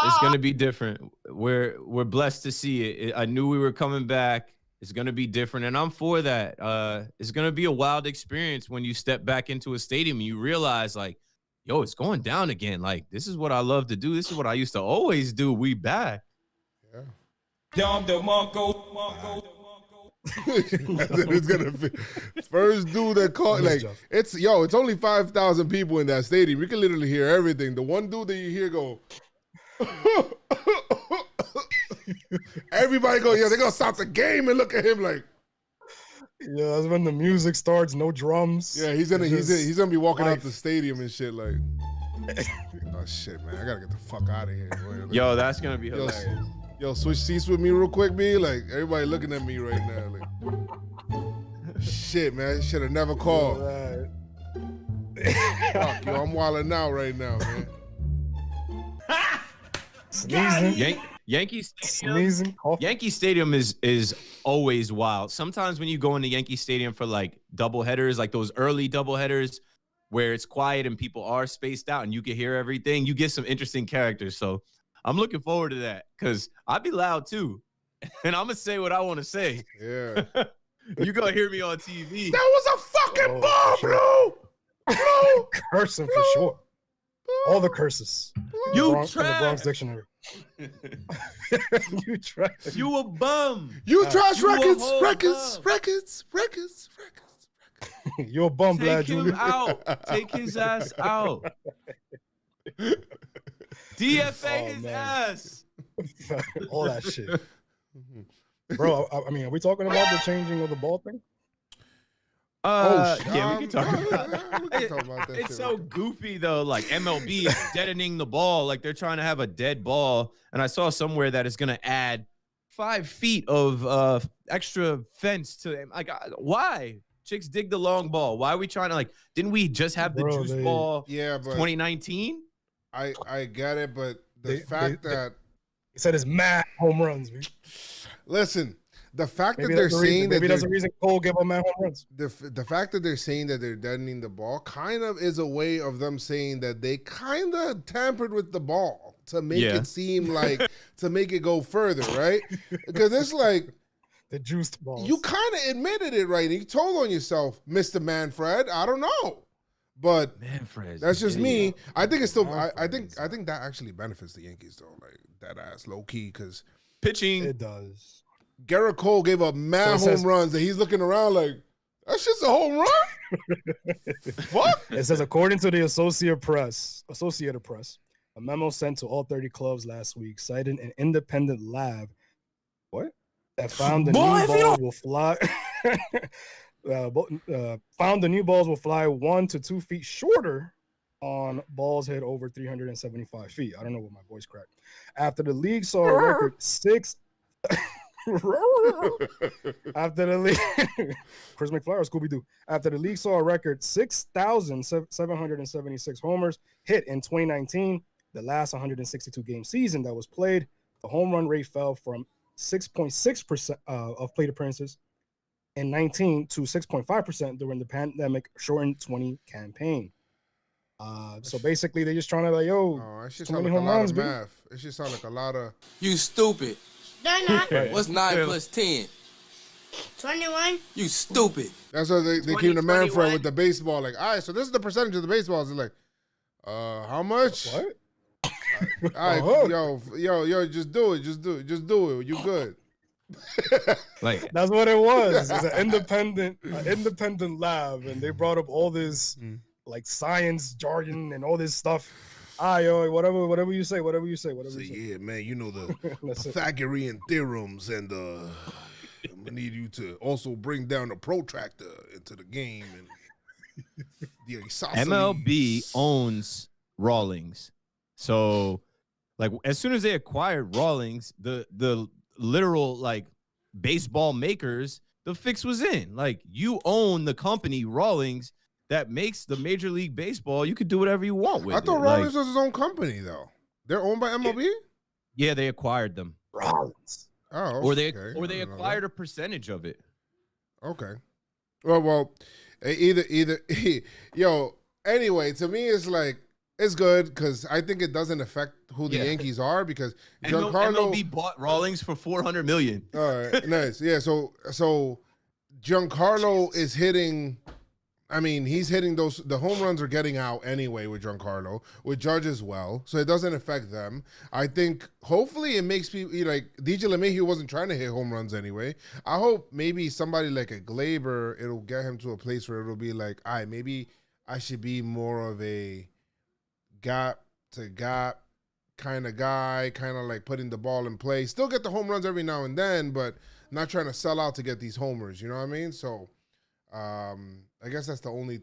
It's gonna be different. We're blessed to see it. I knew we were coming back. It's gonna be different, and I'm for that. It's gonna be a wild experience when you step back into a stadium and you realize, like, yo, it's going down again. Like, this is what I love to do. This is what I used to always do. We back. Yeah. It's gonna be first dude that called, like, it's only 5,000 people in that stadium. You can literally hear everything. The one dude that you hear go everybody go, they're gonna stop the game and look at him like, yeah, that's when the music starts, no drums. Yeah, he's gonna be walking out the stadium and shit like, oh shit, man, I gotta get the fuck out of here. Yo, that's gonna be hilarious. Yo, switch seats with me real quick, B. Like, everybody looking at me right now. Like, shit, man. Should have never called. Fuck, yo, I'm wilding out right now, man. Sneezing. Yankee Stadium. Sneezing. Yankee Stadium is always wild. Sometimes when you go into Yankee Stadium for like double headers, like those early double headers where it's quiet and people are spaced out and you can hear everything, you get some interesting characters. So I'm looking forward to that because I'll be loud too. And I'm going to say what I want to say. Yeah. You're going to hear me on TV. That was a fucking ball, bro. Cursing for sure. All the curses. You Bronx, from the Bronx trash. Dictionary. You trash. You a bum. You trash you a records, whole records, bum. records. You're a bum, Take Vlad him Jr. out. Take his ass out. DFA his man. ass. All that shit. Bro, I mean, are we talking about the changing of the ball thing? Yeah, we can talk about that. It's so goofy though. Like MLB is deadening the ball, like they're trying to have a dead ball. And I saw somewhere that it's gonna add 5 feet of extra fence to them. Like, why? Chicks dig the long ball. Why are we trying to like? Didn't we just have the juice ball? Yeah, but 2019. I get it, but the fact that he said it's mad home runs. Man. Listen. The fact Maybe that they're saying that maybe that's the reason Cole gave them mad home runs. The fact that they're saying that they're deadening the ball kind of is a way of them saying that they kind of tampered with the ball to make it seem like to make it go further, right? Because it's like the juiced ball. You kind of admitted it, right? You told on yourself, Mr. Manfred. I don't know, but Manfred, that's just me. I think it's still. I think that actually benefits the Yankees though, like that ass low key, because pitching it does. Garrett Cole gave up mad home runs, and he's looking around like, that's just a home run? Fuck. It says, according to the Associated Press, a memo sent to all 30 clubs last week citing an independent lab that found the new balls will fly. Found the new balls will fly 1 to 2 feet shorter on balls hit over 375 feet. I don't know what my voice cracked. After the league saw a record 6... After the league, Chris McFly or Scooby-Doo. After the league saw a record 6,776 homers hit in 2019, the last 162 game season that was played, the home run rate fell from 6.6% of plate appearances in 19 to 6.5% during the pandemic shortened 20 campaign. So basically, they're just trying to like, it should sound like a lot of math. It should sound like a lot of. You stupid. They're not. What's 9 plus 10? 21. You stupid. That's why they came to Manfred with the baseball. Like, all right, so this is the percentage of the baseballs. It's like, how much? What? All right, yo, just do it. Just do it. You good. Like that's what it was. It's an independent lab, and they brought up all this like science jargon and all this stuff. Whatever you say. Yeah, man, you know the Pythagorean theorems, and we need you to also bring down the protractor into the game and the isosceles. MLB owns Rawlings, so like as soon as they acquired Rawlings, the literal like baseball makers, the fix was in. Like, you own the company Rawlings that makes the Major League Baseball. You could do whatever you want with it. I thought Rawlings was his own company, though. They're owned by MLB? Yeah, they acquired them. Rawlings. Oh, or they acquired a percentage of it. Okay. Well, either yo. Anyway, to me, it's like it's good because I think it doesn't affect who the Yankees are because Giancarlo MLB bought Rawlings for $400 million. All right, nice. Yeah, so Giancarlo is hitting. I mean, he's hitting the home runs are getting out anyway with Giancarlo, with Judge as well, so it doesn't affect them. I think hopefully it makes people like DJ LeMahieu wasn't trying to hit home runs anyway. I hope maybe somebody like a Glaber, it'll get him to a place where it'll be like, all right, maybe I should be more of a gap to gap kind of guy, kind of like putting the ball in play. Still get the home runs every now and then, but not trying to sell out to get these homers. You know what I mean? So. I guess that's the only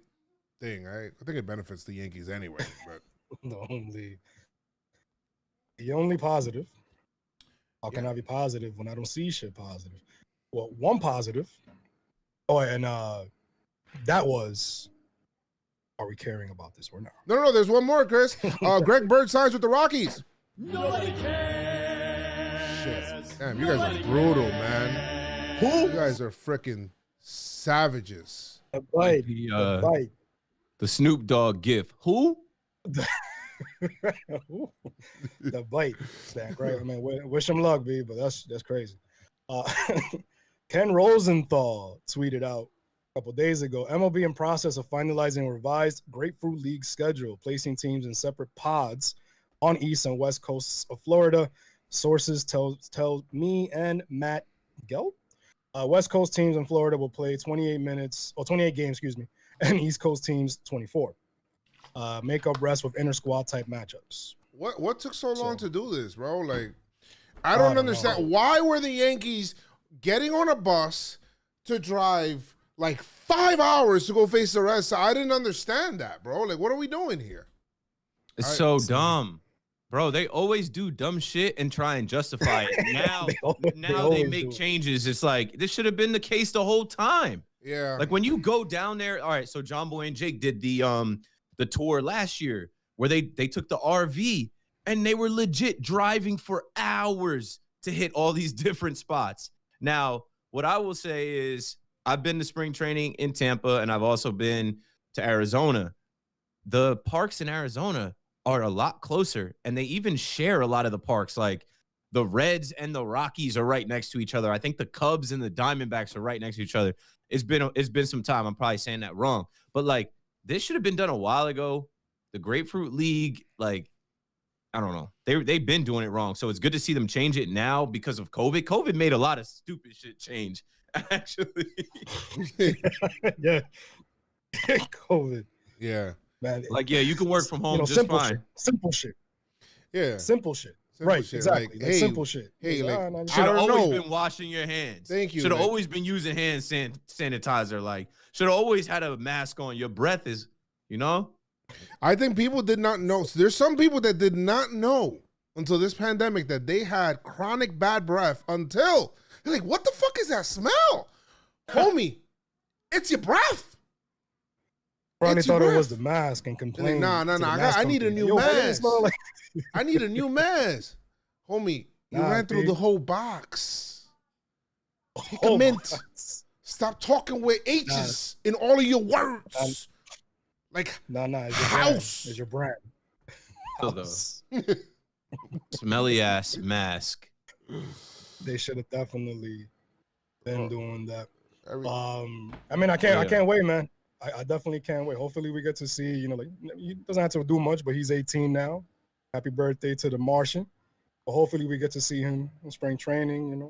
thing. I think it benefits the Yankees anyway. But the only positive. How can I be positive when I don't see shit positive? Well, one positive. Oh, and that was. Are we caring about this or not? No. There's one more, Chris. Greg Bird signs with the Rockies. Nobody cares. Shit. Damn, you guys are brutal, man. Who? You guys are freaking savages. The bite. The bite. The Snoop Dogg gif. Who? The bite. Right. I mean, wish him luck, B, but that's crazy. Ken Rosenthal tweeted out a couple days ago, MLB in process of finalizing a revised Grapefruit League schedule, placing teams in separate pods on East and West coasts of Florida. Sources tell me and Matt Gelb. West Coast teams in Florida will play 28 games, and East Coast teams 24. Make up rest with inter squad type matchups. What took so long to do this, bro? Like, I don't understand. Why were the Yankees getting on a bus to drive like 5 hours to go face the Red Sox? I didn't understand that, bro. Like, what are we doing here? It's so dumb. Bro, they always do dumb shit and try and justify it. Now they make changes. It's like, this should have been the case the whole time. Yeah. Like, when you go down there, all right, so John Boy and Jake did the tour last year where they took the RV and they were legit driving for hours to hit all these different spots. Now, what I will say is I've been to spring training in Tampa and I've also been to Arizona. The parks in Arizona are a lot closer, and they even share a lot of the parks. Like the Reds and the Rockies are right next to each other. I think the Cubs and the Diamondbacks are right next to each other. It's been some time. I'm probably saying that wrong, but like this should have been done a while ago. The Grapefruit League, like, I don't know. They've been doing it wrong. So it's good to see them change it now because of COVID. COVID made a lot of stupid shit change, actually. Yeah. COVID. Yeah. Man, like, yeah, you can work from home just fine. Simple shit. Yeah. Simple shit. Simple right, shit. exactly. Like, like hey, simple shit. Hey, like, should have always been washing your hands. Thank you. Should have always been using hand sanitizer. Like, should have always had a mask on. Your breath is, I think people did not know. So there's some people that did not know until this pandemic that they had chronic bad breath until they're like, what the fuck is that smell? Homie, it's your breath. Probably thought it was the mask and complained. Like, nah. I need a new mask. I need a new mask. Homie, you ran through the whole box. Take a mint. Stop talking with H's in all of your words. Like, it's your house. It's your brand. House. Smelly ass mask. They should have definitely been doing that. I mean, I can't wait, man. I definitely can't wait. Hopefully we get to see, like, he doesn't have to do much, but he's 18 now. Happy birthday to the Martian. But hopefully we get to see him in spring training,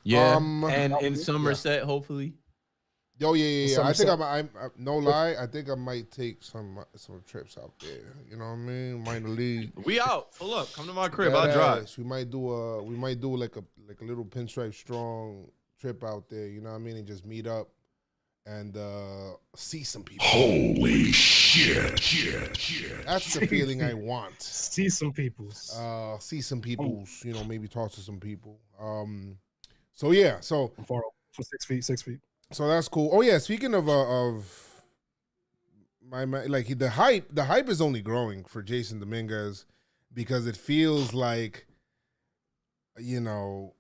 Yeah, and in Somerset, hopefully. Yeah. I think I'm no lie. I think I might take some trips out there. You know what I mean? Minor league. We out. Pull up. Come to my crib. I'll drive. We might do like a little PinstripeStrong trip out there. You know what I mean? And just meet up and see some people. Holy shit. That's the feeling I want. See some peoples. Maybe talk to some people. So yeah, so for 6 feet. So that's cool. Oh yeah, speaking of my like the hype is only growing for Jason Dominguez because it feels like oh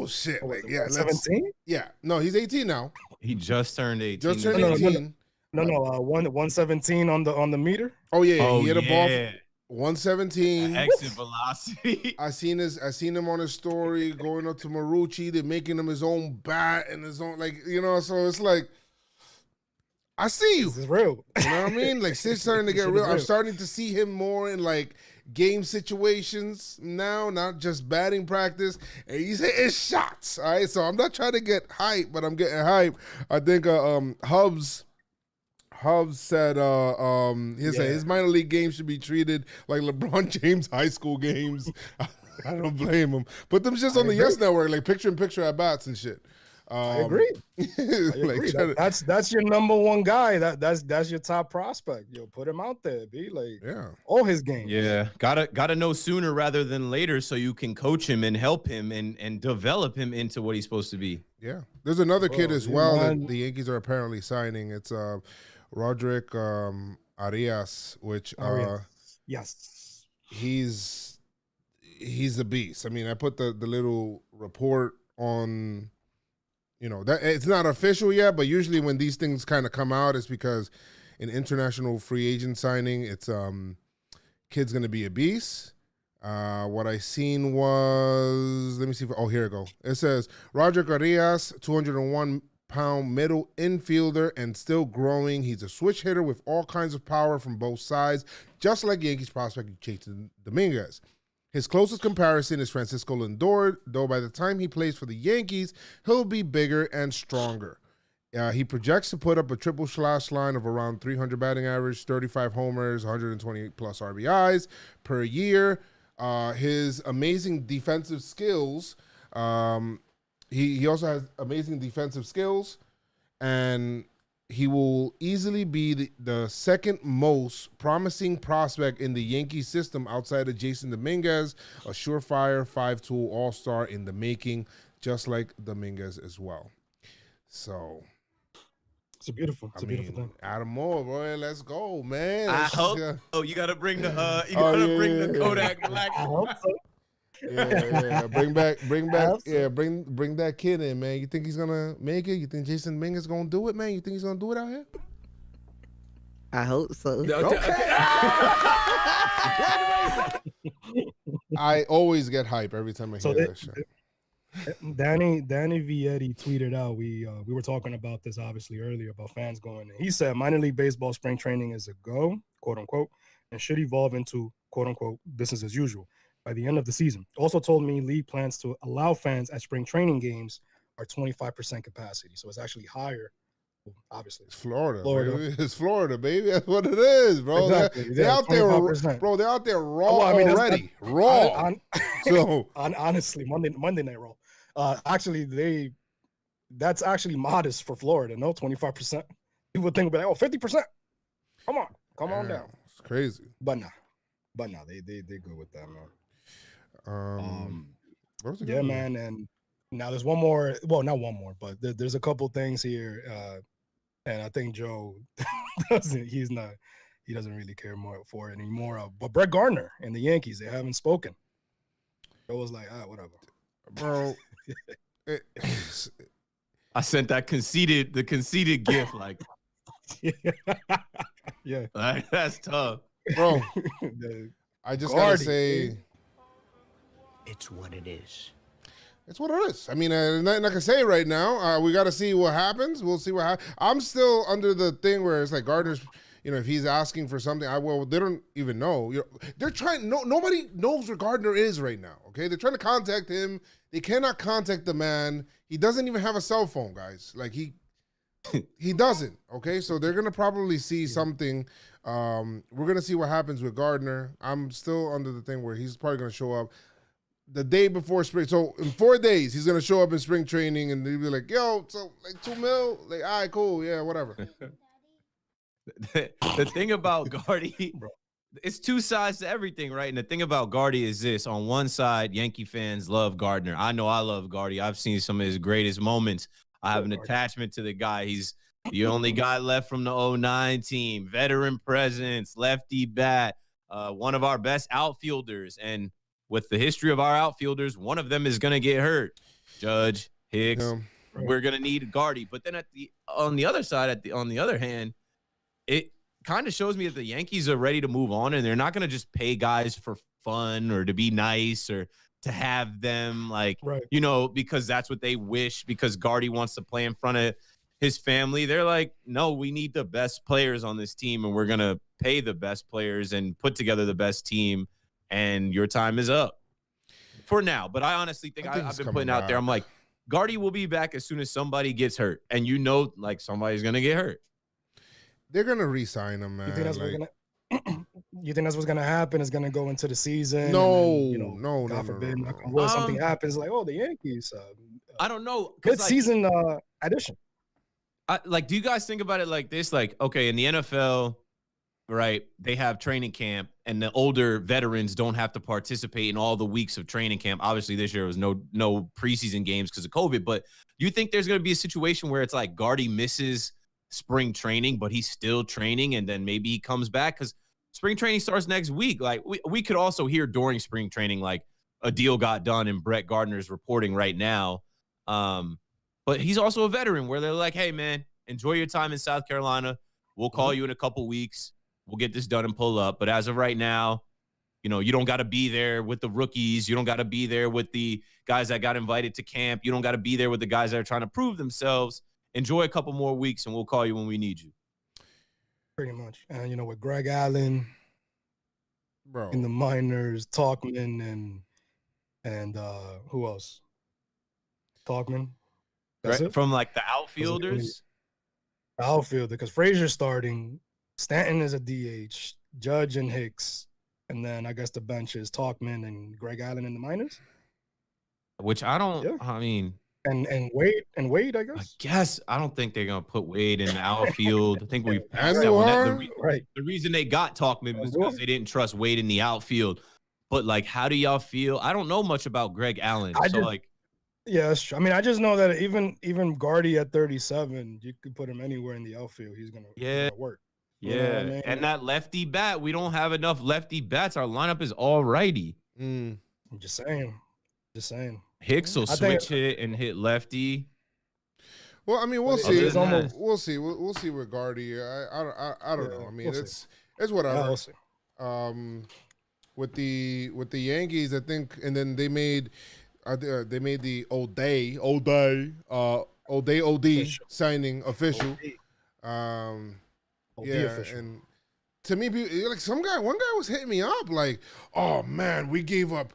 shit, like 17? Yeah, no, he's 18 now. He just turned 18. Just turned 18. No, 117 on the meter. Oh yeah, he hit a ball. 117 exit velocity. I seen him on his story going up to Marucci. They're making him his own bat and his own, like, so it's like, I see you. This is real. You know what I mean? Like, shit's starting to get real. I'm starting to see him more in like game situations now, not just batting practice. And he's hitting shots. All right. So I'm not trying to get hype, but I'm getting hype. I think Hubs said his minor league games should be treated like LeBron James high school games. I don't blame him. Put them shits on the Yes Network, like picture-in-picture at bats and shit. I agree. Like, That's your number one guy. That's your top prospect. Yo, put him out there. Be like, all his games. Yeah, gotta know sooner rather than later, so you can coach him and help him and develop him into what he's supposed to be. Yeah, there's another kid as well that the Yankees are apparently signing. It's Roderick Arias, which yes, he's a beast. I mean, I put the little report on. You know, that it's not official yet, but usually when these things kind of come out, it's because an international free agent signing, it's kid's gonna be a beast. What I seen was, let me see. Here it go. It says Roger Arias, 201-pound middle infielder and still growing. He's a switch hitter with all kinds of power from both sides, just like Yankees prospect Jason Dominguez. His closest comparison is Francisco Lindor, though by the time he plays for the Yankees, he'll be bigger and stronger. He projects to put up a triple slash line of around 300 batting average, 35 homers, 128-plus RBIs per year. His amazing defensive skills, he also has amazing defensive skills, and he will easily be the second most promising prospect in the Yankee system outside of Jason Dominguez, a surefire 5-tool all-star in the making, just like Dominguez as well. So it's a beautiful thing. Adam Moore, boy, let's go, man. I hope. You gotta bring the the Kodak Black. I hope so. Yeah. Bring that kid in, man. You think he's gonna make it? You think Jason Dominguez is gonna do it, man? You think he's gonna do it out here? I hope so. Okay. I always get hype every time I hear that shit. Danny Vietti tweeted out. We were talking about this obviously earlier about fans going in. He said minor league baseball spring training is a go, quote unquote, and should evolve into quote unquote business as usual by the end of the season. Also told me league plans to allow fans at spring training games are 25% capacity. So it's actually higher. Obviously, it's Florida. Baby. It's Florida, baby. That's what it is, bro. Exactly. They're out there, bro. They're out there raw already. Raw. Honestly, Monday Night Raw. Actually, that's actually modest for Florida. No, 25%. People would think about 50%. Come on down. It's crazy. But nah, they good with that, man. Man, and now there's one more. Well, not one more, but there's a couple things here, and I think Joe doesn't really care more for it anymore. But Brett Gardner and the Yankees, they haven't spoken. Joe was like, whatever, bro. I sent that conceited gift, like, yeah, like, that's tough, bro. I just gotta say, it's what it is. It's what it is. I mean, nothing I can say right now. We got to see what happens. We'll see what happens. I'm still under the thing where it's like Gardner's, if he's asking for something, they don't even know. They're trying. Nobody knows where Gardner is right now. Okay, they're trying to contact him. They cannot contact the man. He doesn't even have a cell phone, guys. Like he doesn't. Okay, so they're gonna probably see something. We're gonna see what happens with Gardner. I'm still under the thing where he's probably gonna show up the day before spring. So in 4 days, he's gonna show up in spring training, and they'll be like, "Yo, so like $2 million, like, all right, cool, yeah, whatever." The thing about Gardy, it's two sides to everything, right? And the thing about Gardy is this: on one side, Yankee fans love Gardner. I know I love Gardy. I've seen some of his greatest moments. I have an attachment to the guy. He's the only guy left from the 2009 team, veteran presence, lefty bat, one of our best outfielders, and with the history of our outfielders, one of them is going to get hurt. Judge, Hicks, we're going to need Gardy. But then on the other side, on the other hand, it kind of shows me that the Yankees are ready to move on, and they're not going to just pay guys for fun or to be nice or to have them because that's what they wish, because Gardy wants to play in front of his family. They're like, no, we need the best players on this team, and we're going to pay the best players and put together the best team. And your time is up for now. But I honestly think I've been putting out there, I'm like, Gardy will be back as soon as somebody gets hurt. And like somebody's going to get hurt. They're going to re-sign him, man. You think that's You think that's what's gonna happen? Is gonna go into the season? No, and then, no, God forbid, no. something happens. Like, oh, the Yankees. I don't know. Mid-season addition. Like, do you guys think about it like this? Like, okay, in the NFL, right? They have training camp, and the older veterans don't have to participate in all the weeks of training camp. Obviously, this year was no preseason games because of COVID. But you think there's going to be a situation where it's like Gardy misses spring training, but he's still training, and then maybe he comes back because spring training starts next week. Like, we could also hear during spring training, like a deal got done, and Brett Gardner's reporting right now. But he's also a veteran where they're like, hey, man, enjoy your time in South Carolina. We'll call you in a couple weeks. We'll get this done and pull up. But as of right now, you know, you don't got to be there with the rookies. You don't got to be there with the guys that got invited to camp. You don't got to be there with the guys that are trying to prove themselves. Enjoy a couple more weeks, and we'll call you when we need you. Pretty much. And, you know, with Greg Allen Bro. in the minors, Talkman, and who else? Talkman. That's Right? it? From like the outfielders. Outfielder, because Frazier's starting. Stanton is a DH. Judge and Hicks. And then I guess the bench is Talkman and Greg Allen in the minors. Which I don't, Yeah. I mean. And Wade, I guess. I don't think they're going to put Wade in the outfield. I think we've passed And that one. Right. The reason they got Talkman was because they didn't trust Wade in the outfield. But, like, how do y'all feel? I don't know much about Greg Allen. Yeah, that's true. I mean, I just know that even Gardy at 37, you could put him anywhere in the outfield. He's gonna work. Yeah, You know what I mean? and that lefty bat, we don't have enough lefty bats. Our lineup is all righty. I'm just saying. Hicks will switch hit and hit lefty. Well, I mean, we'll see. almost- We'll see. We'll see with Gardy. I don't know. I mean, we'll it's whatever. Yeah, we'll see. With the Yankees, I think, and then they made the O'Day Official. signing official. OD Yeah, official. and to me, like one guy was hitting me up like, "Oh man, we gave up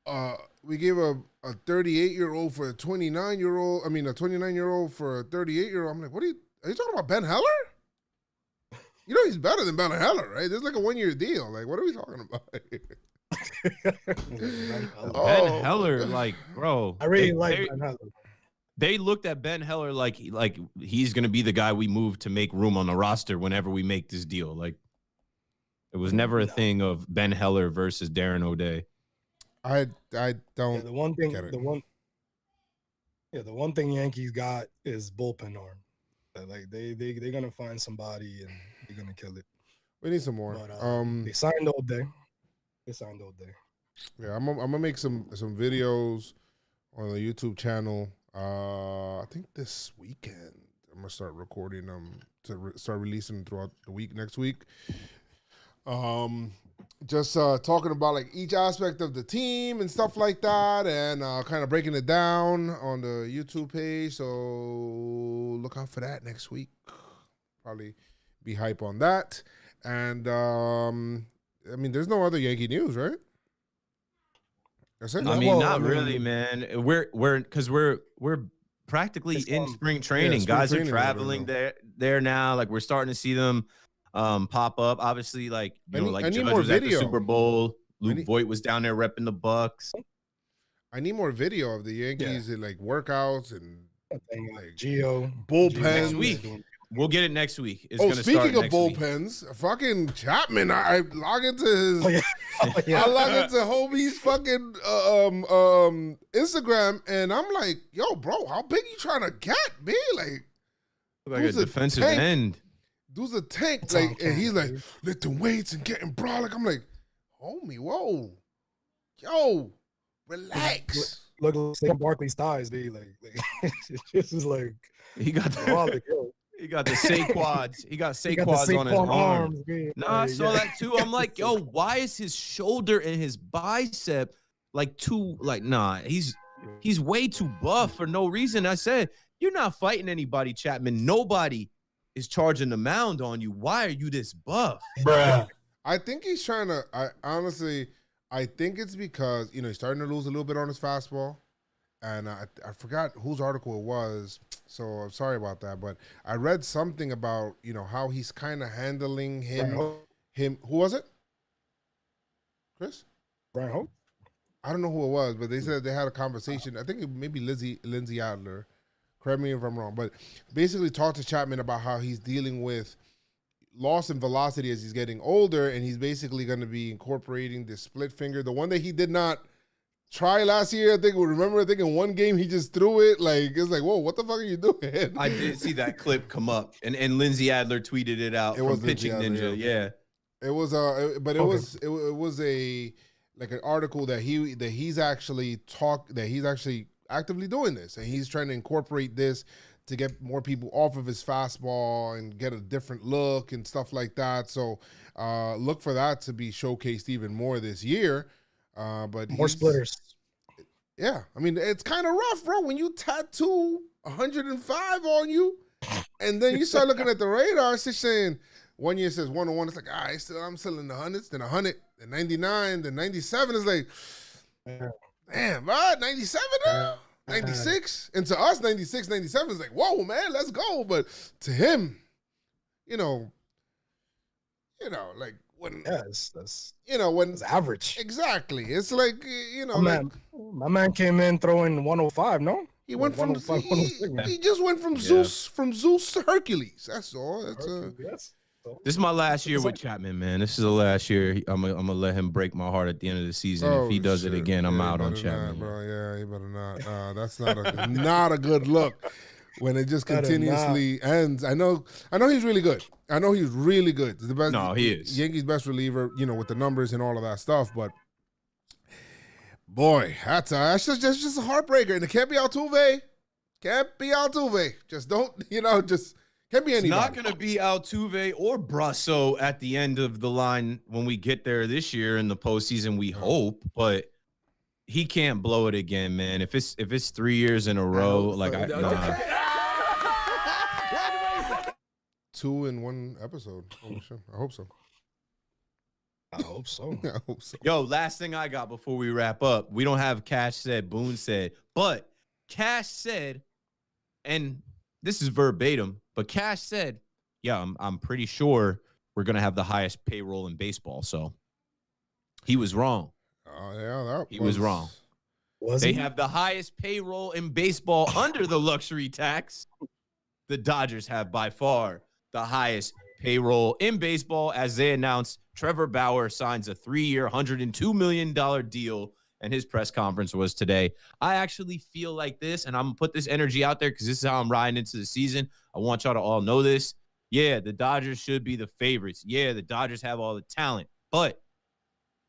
a 38-year-old for a 29-year-old. I mean, a 29-year-old for a 38-year-old." I'm like, "What are you talking about, Ben Heller? You know he's better than Ben Heller, right? There's like a 1-year deal. Like, what are we talking about?" Ben Heller, like, bro. I really like Ben Heller. They looked at Ben Heller like he's going to be the guy we move to make room on the roster whenever we make this deal. Like, it was never a thing of Ben Heller versus Darren O'Day. I don't. Yeah, the one thing, get it. the one thing Yankees got is bullpen arm. Like they're gonna find somebody and they're gonna kill it. We need some more. But they signed all day. Yeah, I'm gonna make some videos on the YouTube channel. I think this weekend I'm gonna start recording them to start releasing them throughout the week next week. Just talking about like each aspect of the team and stuff like that, and kind of breaking it down on the YouTube page. So look out for that next week. Probably be hype on that. And I mean, there's no other Yankee news, right? That's it. I mean, not really, man. We're practically in spring training. Spring Guys training are traveling there now. Like, we're starting to see them pop up. Obviously, like, Judge was at the Super Bowl. Luke Voigt was down there repping the Bucks. I need more video of the Yankees and like workouts and like Gio bullpens. Next week. We'll get it next week. It's gonna speaking start of next week. bullpens, fucking Chapman, I log into his yeah. I log into homie's fucking Instagram, and I'm like, yo, bro, how big you trying to get, me? Like a defensive end. Dude's a tank, like, and he's like lifting weights and getting brolic. I'm like, homie, whoa, yo, relax. Look at Barkley's thighs, they like this is like he got he got the Saquads. He got Saquads on his arms. No, I saw that too. I'm like, yo, why is his shoulder and his bicep like too like nah? He's way too buff for no reason. I said, you're not fighting anybody, Chapman. Nobody is charging the mound on you. Why are you this buff? Bruh. I think he's trying to. I think it's because he's starting to lose a little bit on his fastball, and I forgot whose article it was. So I'm sorry about that, but I read something about how he's kind of handling him. Who was it? Chris? Brian Hope? I don't know who it was, but they said they had a conversation. I think it maybe Lindsay Adler. Correct me if I'm wrong, but basically talked to Chapman about how he's dealing with loss in velocity as he's getting older, and he's basically going to be incorporating the split finger, the one that he did not try last year. I think in one game he just threw it. Like, it's like, whoa, what the fuck are you doing? I did see that clip come up, and Lindsay Adler tweeted it out from Pitching Ninja. Yeah. It was it was a like an article that he's actually actively doing this, and he's trying to incorporate this to get more people off of his fastball and get a different look and stuff like that. So look for that to be showcased even more this year. But more splitters. Yeah, I mean, it's kind of rough, bro, when you tattoo 105 on you, and then you start looking at the radar, it's just saying 1 year says 101. It's like, all right, I'm still in the hundreds, then 100, then 99, then 97. It's like, damn, bro, 97 now? 96? And to us, 96, 97 is like, whoa, man, let's go. But to him, you know, like when, that's when it's average. Exactly. It's like, my man came in throwing 105, no? He went from he just went from Zeus to Hercules. That's all. That's This is my last year with Chapman, man. This is the last year. I'm gonna let him break my heart at the end of the season. If he does it again, I'm out on Chapman. Bro. Yeah, he better not. That's not a good look when it just continuously ends. I know he's really good. I know he's really good. The best. No, he is Yankees' best reliever. With the numbers and all of that stuff. But boy, that's just a heartbreaker, and it can't be Altuve. Just don't. Can't be anybody. It's not going to be Altuve or Brasso at the end of the line when we get there this year in the postseason. We hope, but he can't blow it again, man. If it's 3 years in a row, Two in one episode. I hope so. I hope so. Yo, last thing I got before we wrap up. We don't have Cash said, Boone said, but Cash said, and this is verbatim, but Cash said, yeah, I'm pretty sure we're going to have the highest payroll in baseball. So he was wrong. Oh, yeah. He was wrong. They have the highest payroll in baseball under the luxury tax. The Dodgers have by far the highest payroll in baseball as they announced Trevor Bauer signs a 3-year, $102 million deal, and his press conference was today. I actually feel like this, and I'm going to put this energy out there because this is how I'm riding into the season. I want y'all to all know this. Yeah, the Dodgers should be the favorites. Yeah, the Dodgers have all the talent, but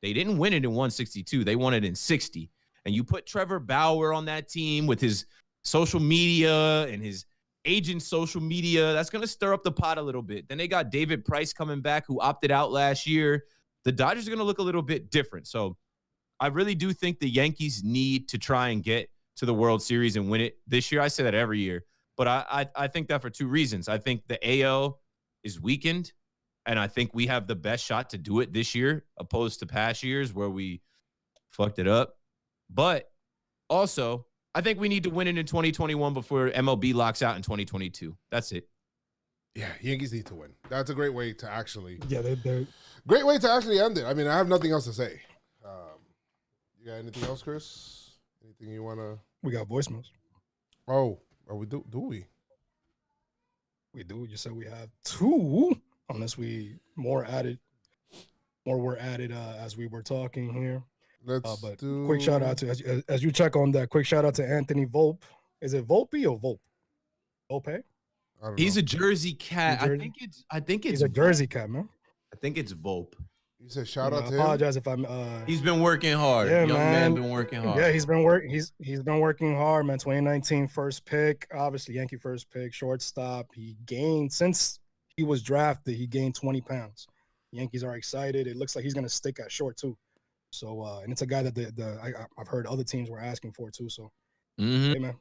they didn't win it in 162. They won it in 60. And you put Trevor Bauer on that team with his social media and his agent's social media, that's going to stir up the pot a little bit. Then they got David Price coming back who opted out last year. The Dodgers are going to look a little bit different. So I really do think the Yankees need to try and get to the World Series and win it this year. I say that every year, but I think that for two reasons. I think the AL is weakened, and I think we have the best shot to do it this year opposed to past years where we fucked it up. But also, I think we need to win it in 2021 before MLB locks out in 2022. That's it. Yeah, Yankees need to win. That's a great way to actually. Yeah, they're great way to actually end it. I mean, I have nothing else to say. You got anything else, Chris? Anything you wanna? We got voicemails. Oh, we do we? We do. You said we have two, unless more were added as we were talking here. But quick shout out to as you check on that. Quick shout out to Anthony Volpe. Is it Volpe or Volpe? Volpe? He's a Jersey cat. I think it's he's a Jersey cat, man. I think it's Volpe. You said shout out to him. Apologize if I'm. He's been working hard. Yeah, Young man been working hard. Yeah, he's been working hard, man. 2019 first pick, obviously Yankee first pick, shortstop. He gained since he was drafted. He gained 20 pounds. Yankees are excited. It looks like he's gonna stick at short too. So and it's a guy that I've heard other teams were asking for too. So hey, man,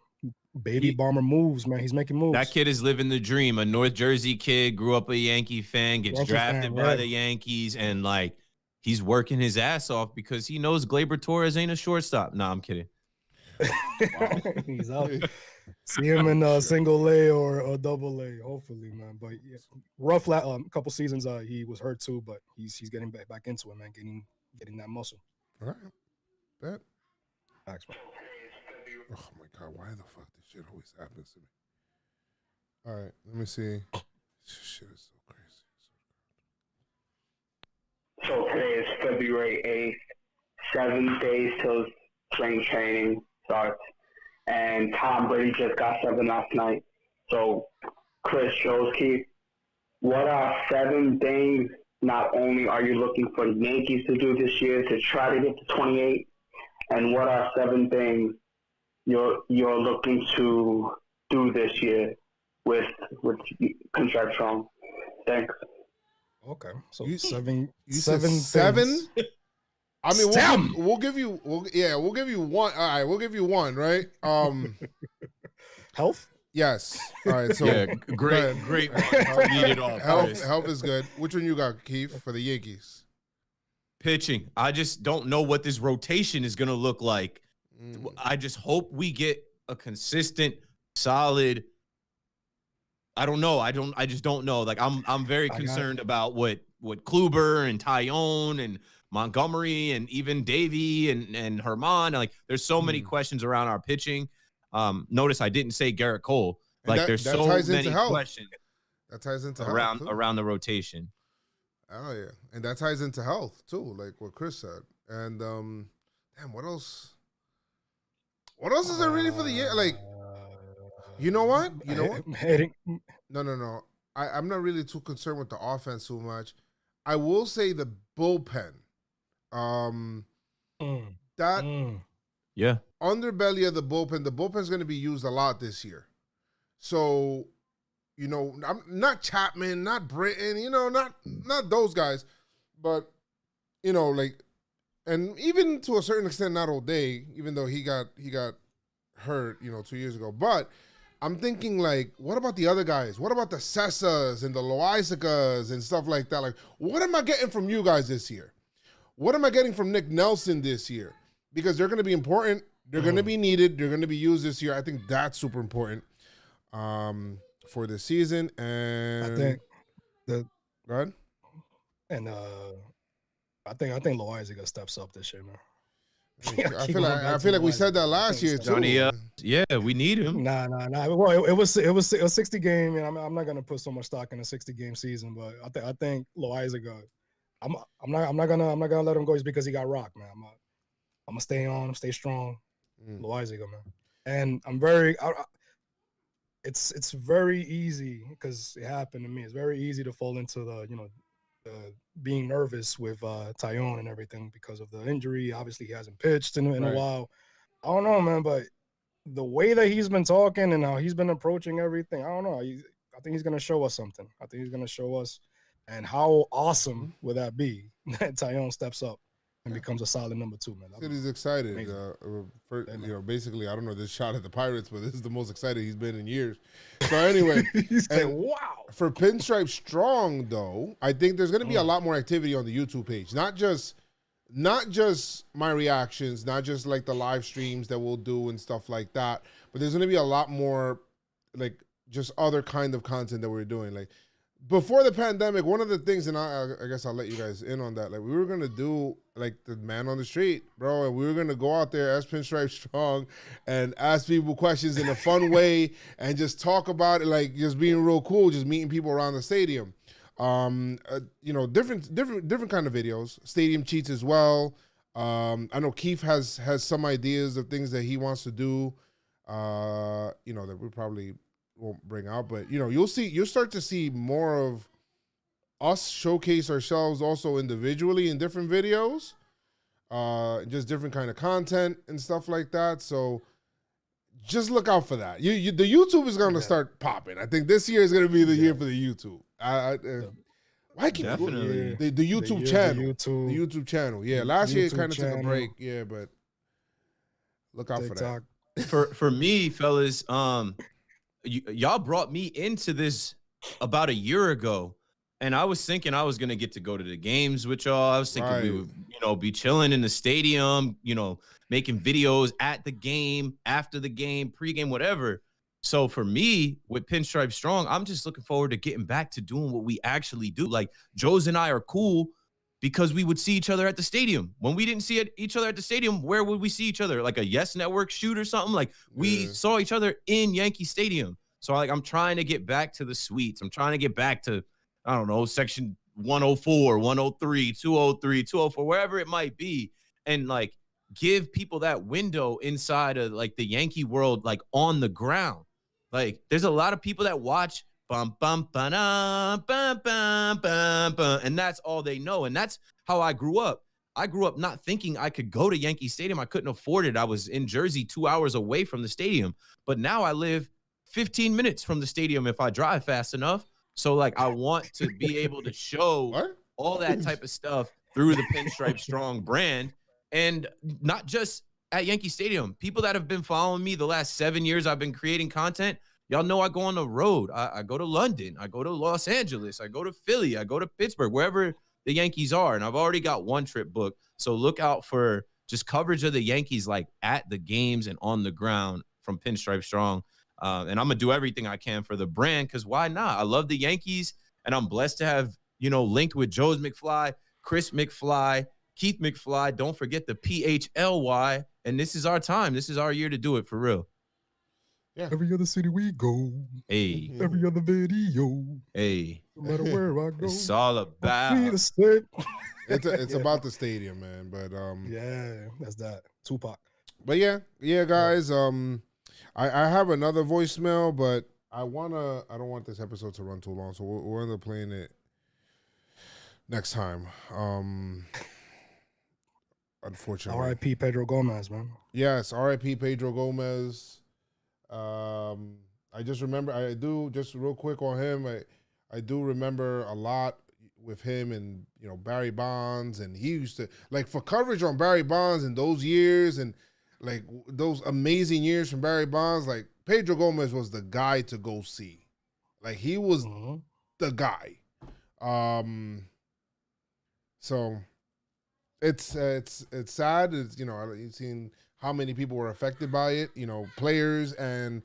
bomber moves, man. He's making moves. That kid is living the dream. A North Jersey kid, grew up a Yankee fan, gets drafted by the Yankees, and like he's working his ass off because he knows Gleyber Torres ain't a shortstop. No, I'm kidding. He's out. See him in single A or double A, hopefully, man. But yeah, rough couple seasons. He was hurt too, but he's getting back into it, man. Getting getting that muscle. All right. Bet. Thanks, man. Oh my God, why the fuck this shit always happens to me? All right, let me see. Shit is so crazy. So today is February 8th, 7 days till spring training starts, and Tom Brady just got 7 last night. So, Chris Josky, what are 7 things not only are you looking for the Yankees to do this year to try to get to 28, and what are 7 things you're looking to do this year with PinstripeStrong? Thanks. Okay, so You seven. said 7 7? things. I mean, we'll give you one. All right, we'll give you one, right? Health. Yes. All right. So Yeah, great one. Lead it off. Chris. Health is good. Which one you got, Keith, for the Yankees? Pitching. I just don't know what this rotation is gonna look like. I just hope we get a consistent, solid. I don't know. I just don't know. Like I'm very concerned about what Kluber and Tyone and Montgomery and even Davey and Herman. Like there's so many questions around our pitching. Notice I didn't say Garrett Cole. Like there's so many questions. That ties into around the rotation. Oh yeah, and that ties into health too, like what Chris said. And damn, what else? What else is there really for the year? Like, you know what? No. I'm not really too concerned with the offense too much. I will say the bullpen. Yeah. Underbelly of the bullpen's going to be used a lot this year. So, I'm not Chapman, not Britton, not those guys, but and even to a certain extent, not O'Day, even though he got hurt, 2 years ago. But I'm thinking, like, what about the other guys? What about the Cessas and the Loaisicas and stuff like that? Like, what am I getting from you guys this year? What am I getting from Nick Nelson this year? Because they're going to be important. They're going to be needed. They're going to be used this year. I think that's super important for this season. And I think go ahead. And I think Loaiziga steps up this year, man. I feel like we said that last year too. Johnny, yeah, we need him. Nah. Well, it was a 60 game, and I'm not gonna put so much stock in a 60 game season, but I think Loaiziga. I'm not gonna let him go just because he got rocked, man. I'm gonna stay strong, Loaiziga, man. And I'm very. It's very easy because it happened to me. It's very easy to fall into the being nervous with Tyone and everything because of the injury. Obviously, he hasn't pitched in a while. I don't know, man, but the way that he's been talking and how he's been approaching everything, I don't know. I think he's going to show us something. I think he's going to show us. And how awesome would that be that Tyone steps up and becomes a solid number 2, man? He's excited. Basically, I don't know this shot at the Pirates, but this is the most excited he's been in years. So anyway, wow. For PinstripeStrong, though, I think there's going to be a lot more activity on the YouTube page. Not just my reactions, not just like the live streams that we'll do and stuff like that, but there's going to be a lot more like just other kind of content that we're doing. Like before the pandemic, one of the things, and I guess I'll let you guys in on that, like we were going to do like the man on the street, bro, and we were going to go out there as PinstripeStrong and ask people questions in a fun way and just talk about it, like just being real cool, just meeting people around the stadium. Different kind of videos, stadium cheats as well. I know Keith has some ideas of things that he wants to do, that we probably won't bring out, but you'll start to see more of us showcase ourselves also individually in different videos, just different kind of content and stuff like that. So just look out for that. The YouTube is going to start popping. I think this year is going to be the year for the YouTube. Why keep the YouTube channel? The YouTube channel. Yeah, last year it kind of took a break. Yeah, but look out for that. For me, fellas, y'all brought me into this about a year ago, and I was thinking I was gonna get to go to the games with y'all. I was thinking we would, be chilling in the stadium, making videos at the game, after the game, pregame, whatever. So for me, with PinstripeStrong, I'm just looking forward to getting back to doing what we actually do. Like Joe's and I are cool because we would see each other at the stadium. When we didn't see each other at the stadium, where would we see each other? Like a Yes Network shoot or something? Like we saw each other in Yankee Stadium. So like I'm trying to get back to the suites. I'm trying to get back to, I don't know, section 104, 103, 203, 204, wherever it might be. And like give people that window inside of like the Yankee world, like on the ground. Like there's a lot of people that watch bum, bum, ba-dum, bum, bum, bum, bum, and that's all they know. And that's how I grew up. I grew up not thinking I could go to Yankee Stadium. I couldn't afford it. I was in Jersey 2 hours away from the stadium. But now I live 15 minutes from the stadium if I drive fast enough. So like I want to be able to show all that type of stuff through the PinstripeStrong brand, and not just at Yankee Stadium. People that have been following me the last 7 years I've been creating content, y'all know I go on the road. I go to London. I go to Los Angeles. I go to Philly. I go to Pittsburgh, wherever the Yankees are. And I've already got one trip booked. So look out for just coverage of the Yankees, like at the games and on the ground from PinstripeStrong. And I'm going to do everything I can for the brand, because why not? I love the Yankees, and I'm blessed to have, you know, linked with Joe's McFly, Chris McFly, Keith McFly. Don't forget the PHLY. And this is our time. This is our year to do it for real. Yeah. Every other city we go. Hey. Every other video. Hey. No matter where I go. It's all about. It's about the stadium, man. But yeah, that's that. Tupac. But yeah, guys. I have another voicemail, but I don't want this episode to run too long, so we'll end up playing it next time. Unfortunately. R.I.P. Pedro Gomez, man. Yes, R.I.P. Pedro Gomez. I just remember, I do, just real quick on him, I do remember a lot with him and, you know, Barry Bonds, and he used to, like, for coverage on Barry Bonds in those years and, like, those amazing years from Barry Bonds, like, Pedro Gomez was the guy to go see. Like, he was the guy. So it's sad. It's, you know, you've seen how many people were affected by it, you know, players and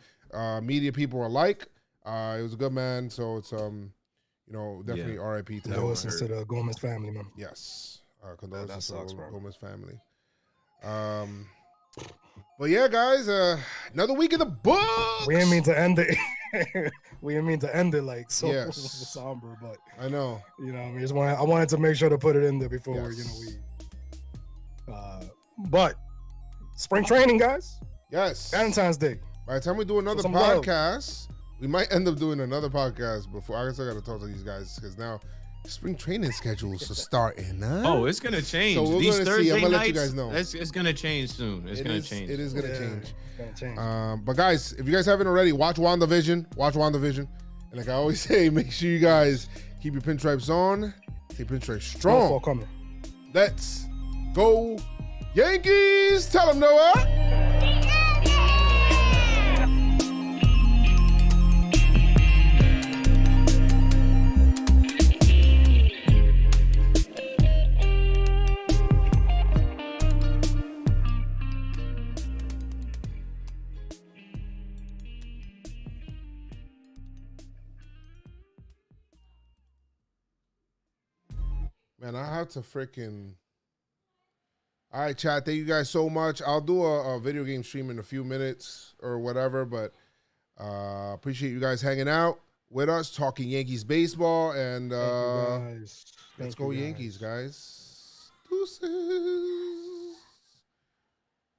media people alike. It was a good man, so it's you know, definitely R.I.P. to condolences to the Gomez family, man. Yes, condolences to the Gomez family. But yeah, guys, another week in the books. We didn't mean to end it. We didn't mean to end it like so somber, but I know. You know, I wanted to make sure to put it in there before you know we. But spring training, guys. Yes. Valentine's Day. By the time we do another podcast, we might end up doing another podcast before. I guess I got to talk to these guys because now spring training schedules are starting. Huh? Oh, it's gonna change. So we're These gonna Thursday see. I'm gonna nights, let you guys know. It's gonna change soon. It's gonna change. It is gonna change. It's gonna change. But guys, if you guys haven't already, watch WandaVision. Watch WandaVision. And like I always say, make sure you guys keep your pinstripes on. Stay pinstripe strong. Coming. Let's go, Yankees! Tell them Noah. Man, I have to freaking... All right, chat. Thank you guys so much. I'll do a video game stream in a few minutes or whatever, but appreciate you guys hanging out with us, talking Yankees baseball, and let's go Yankees, guys. Deuces.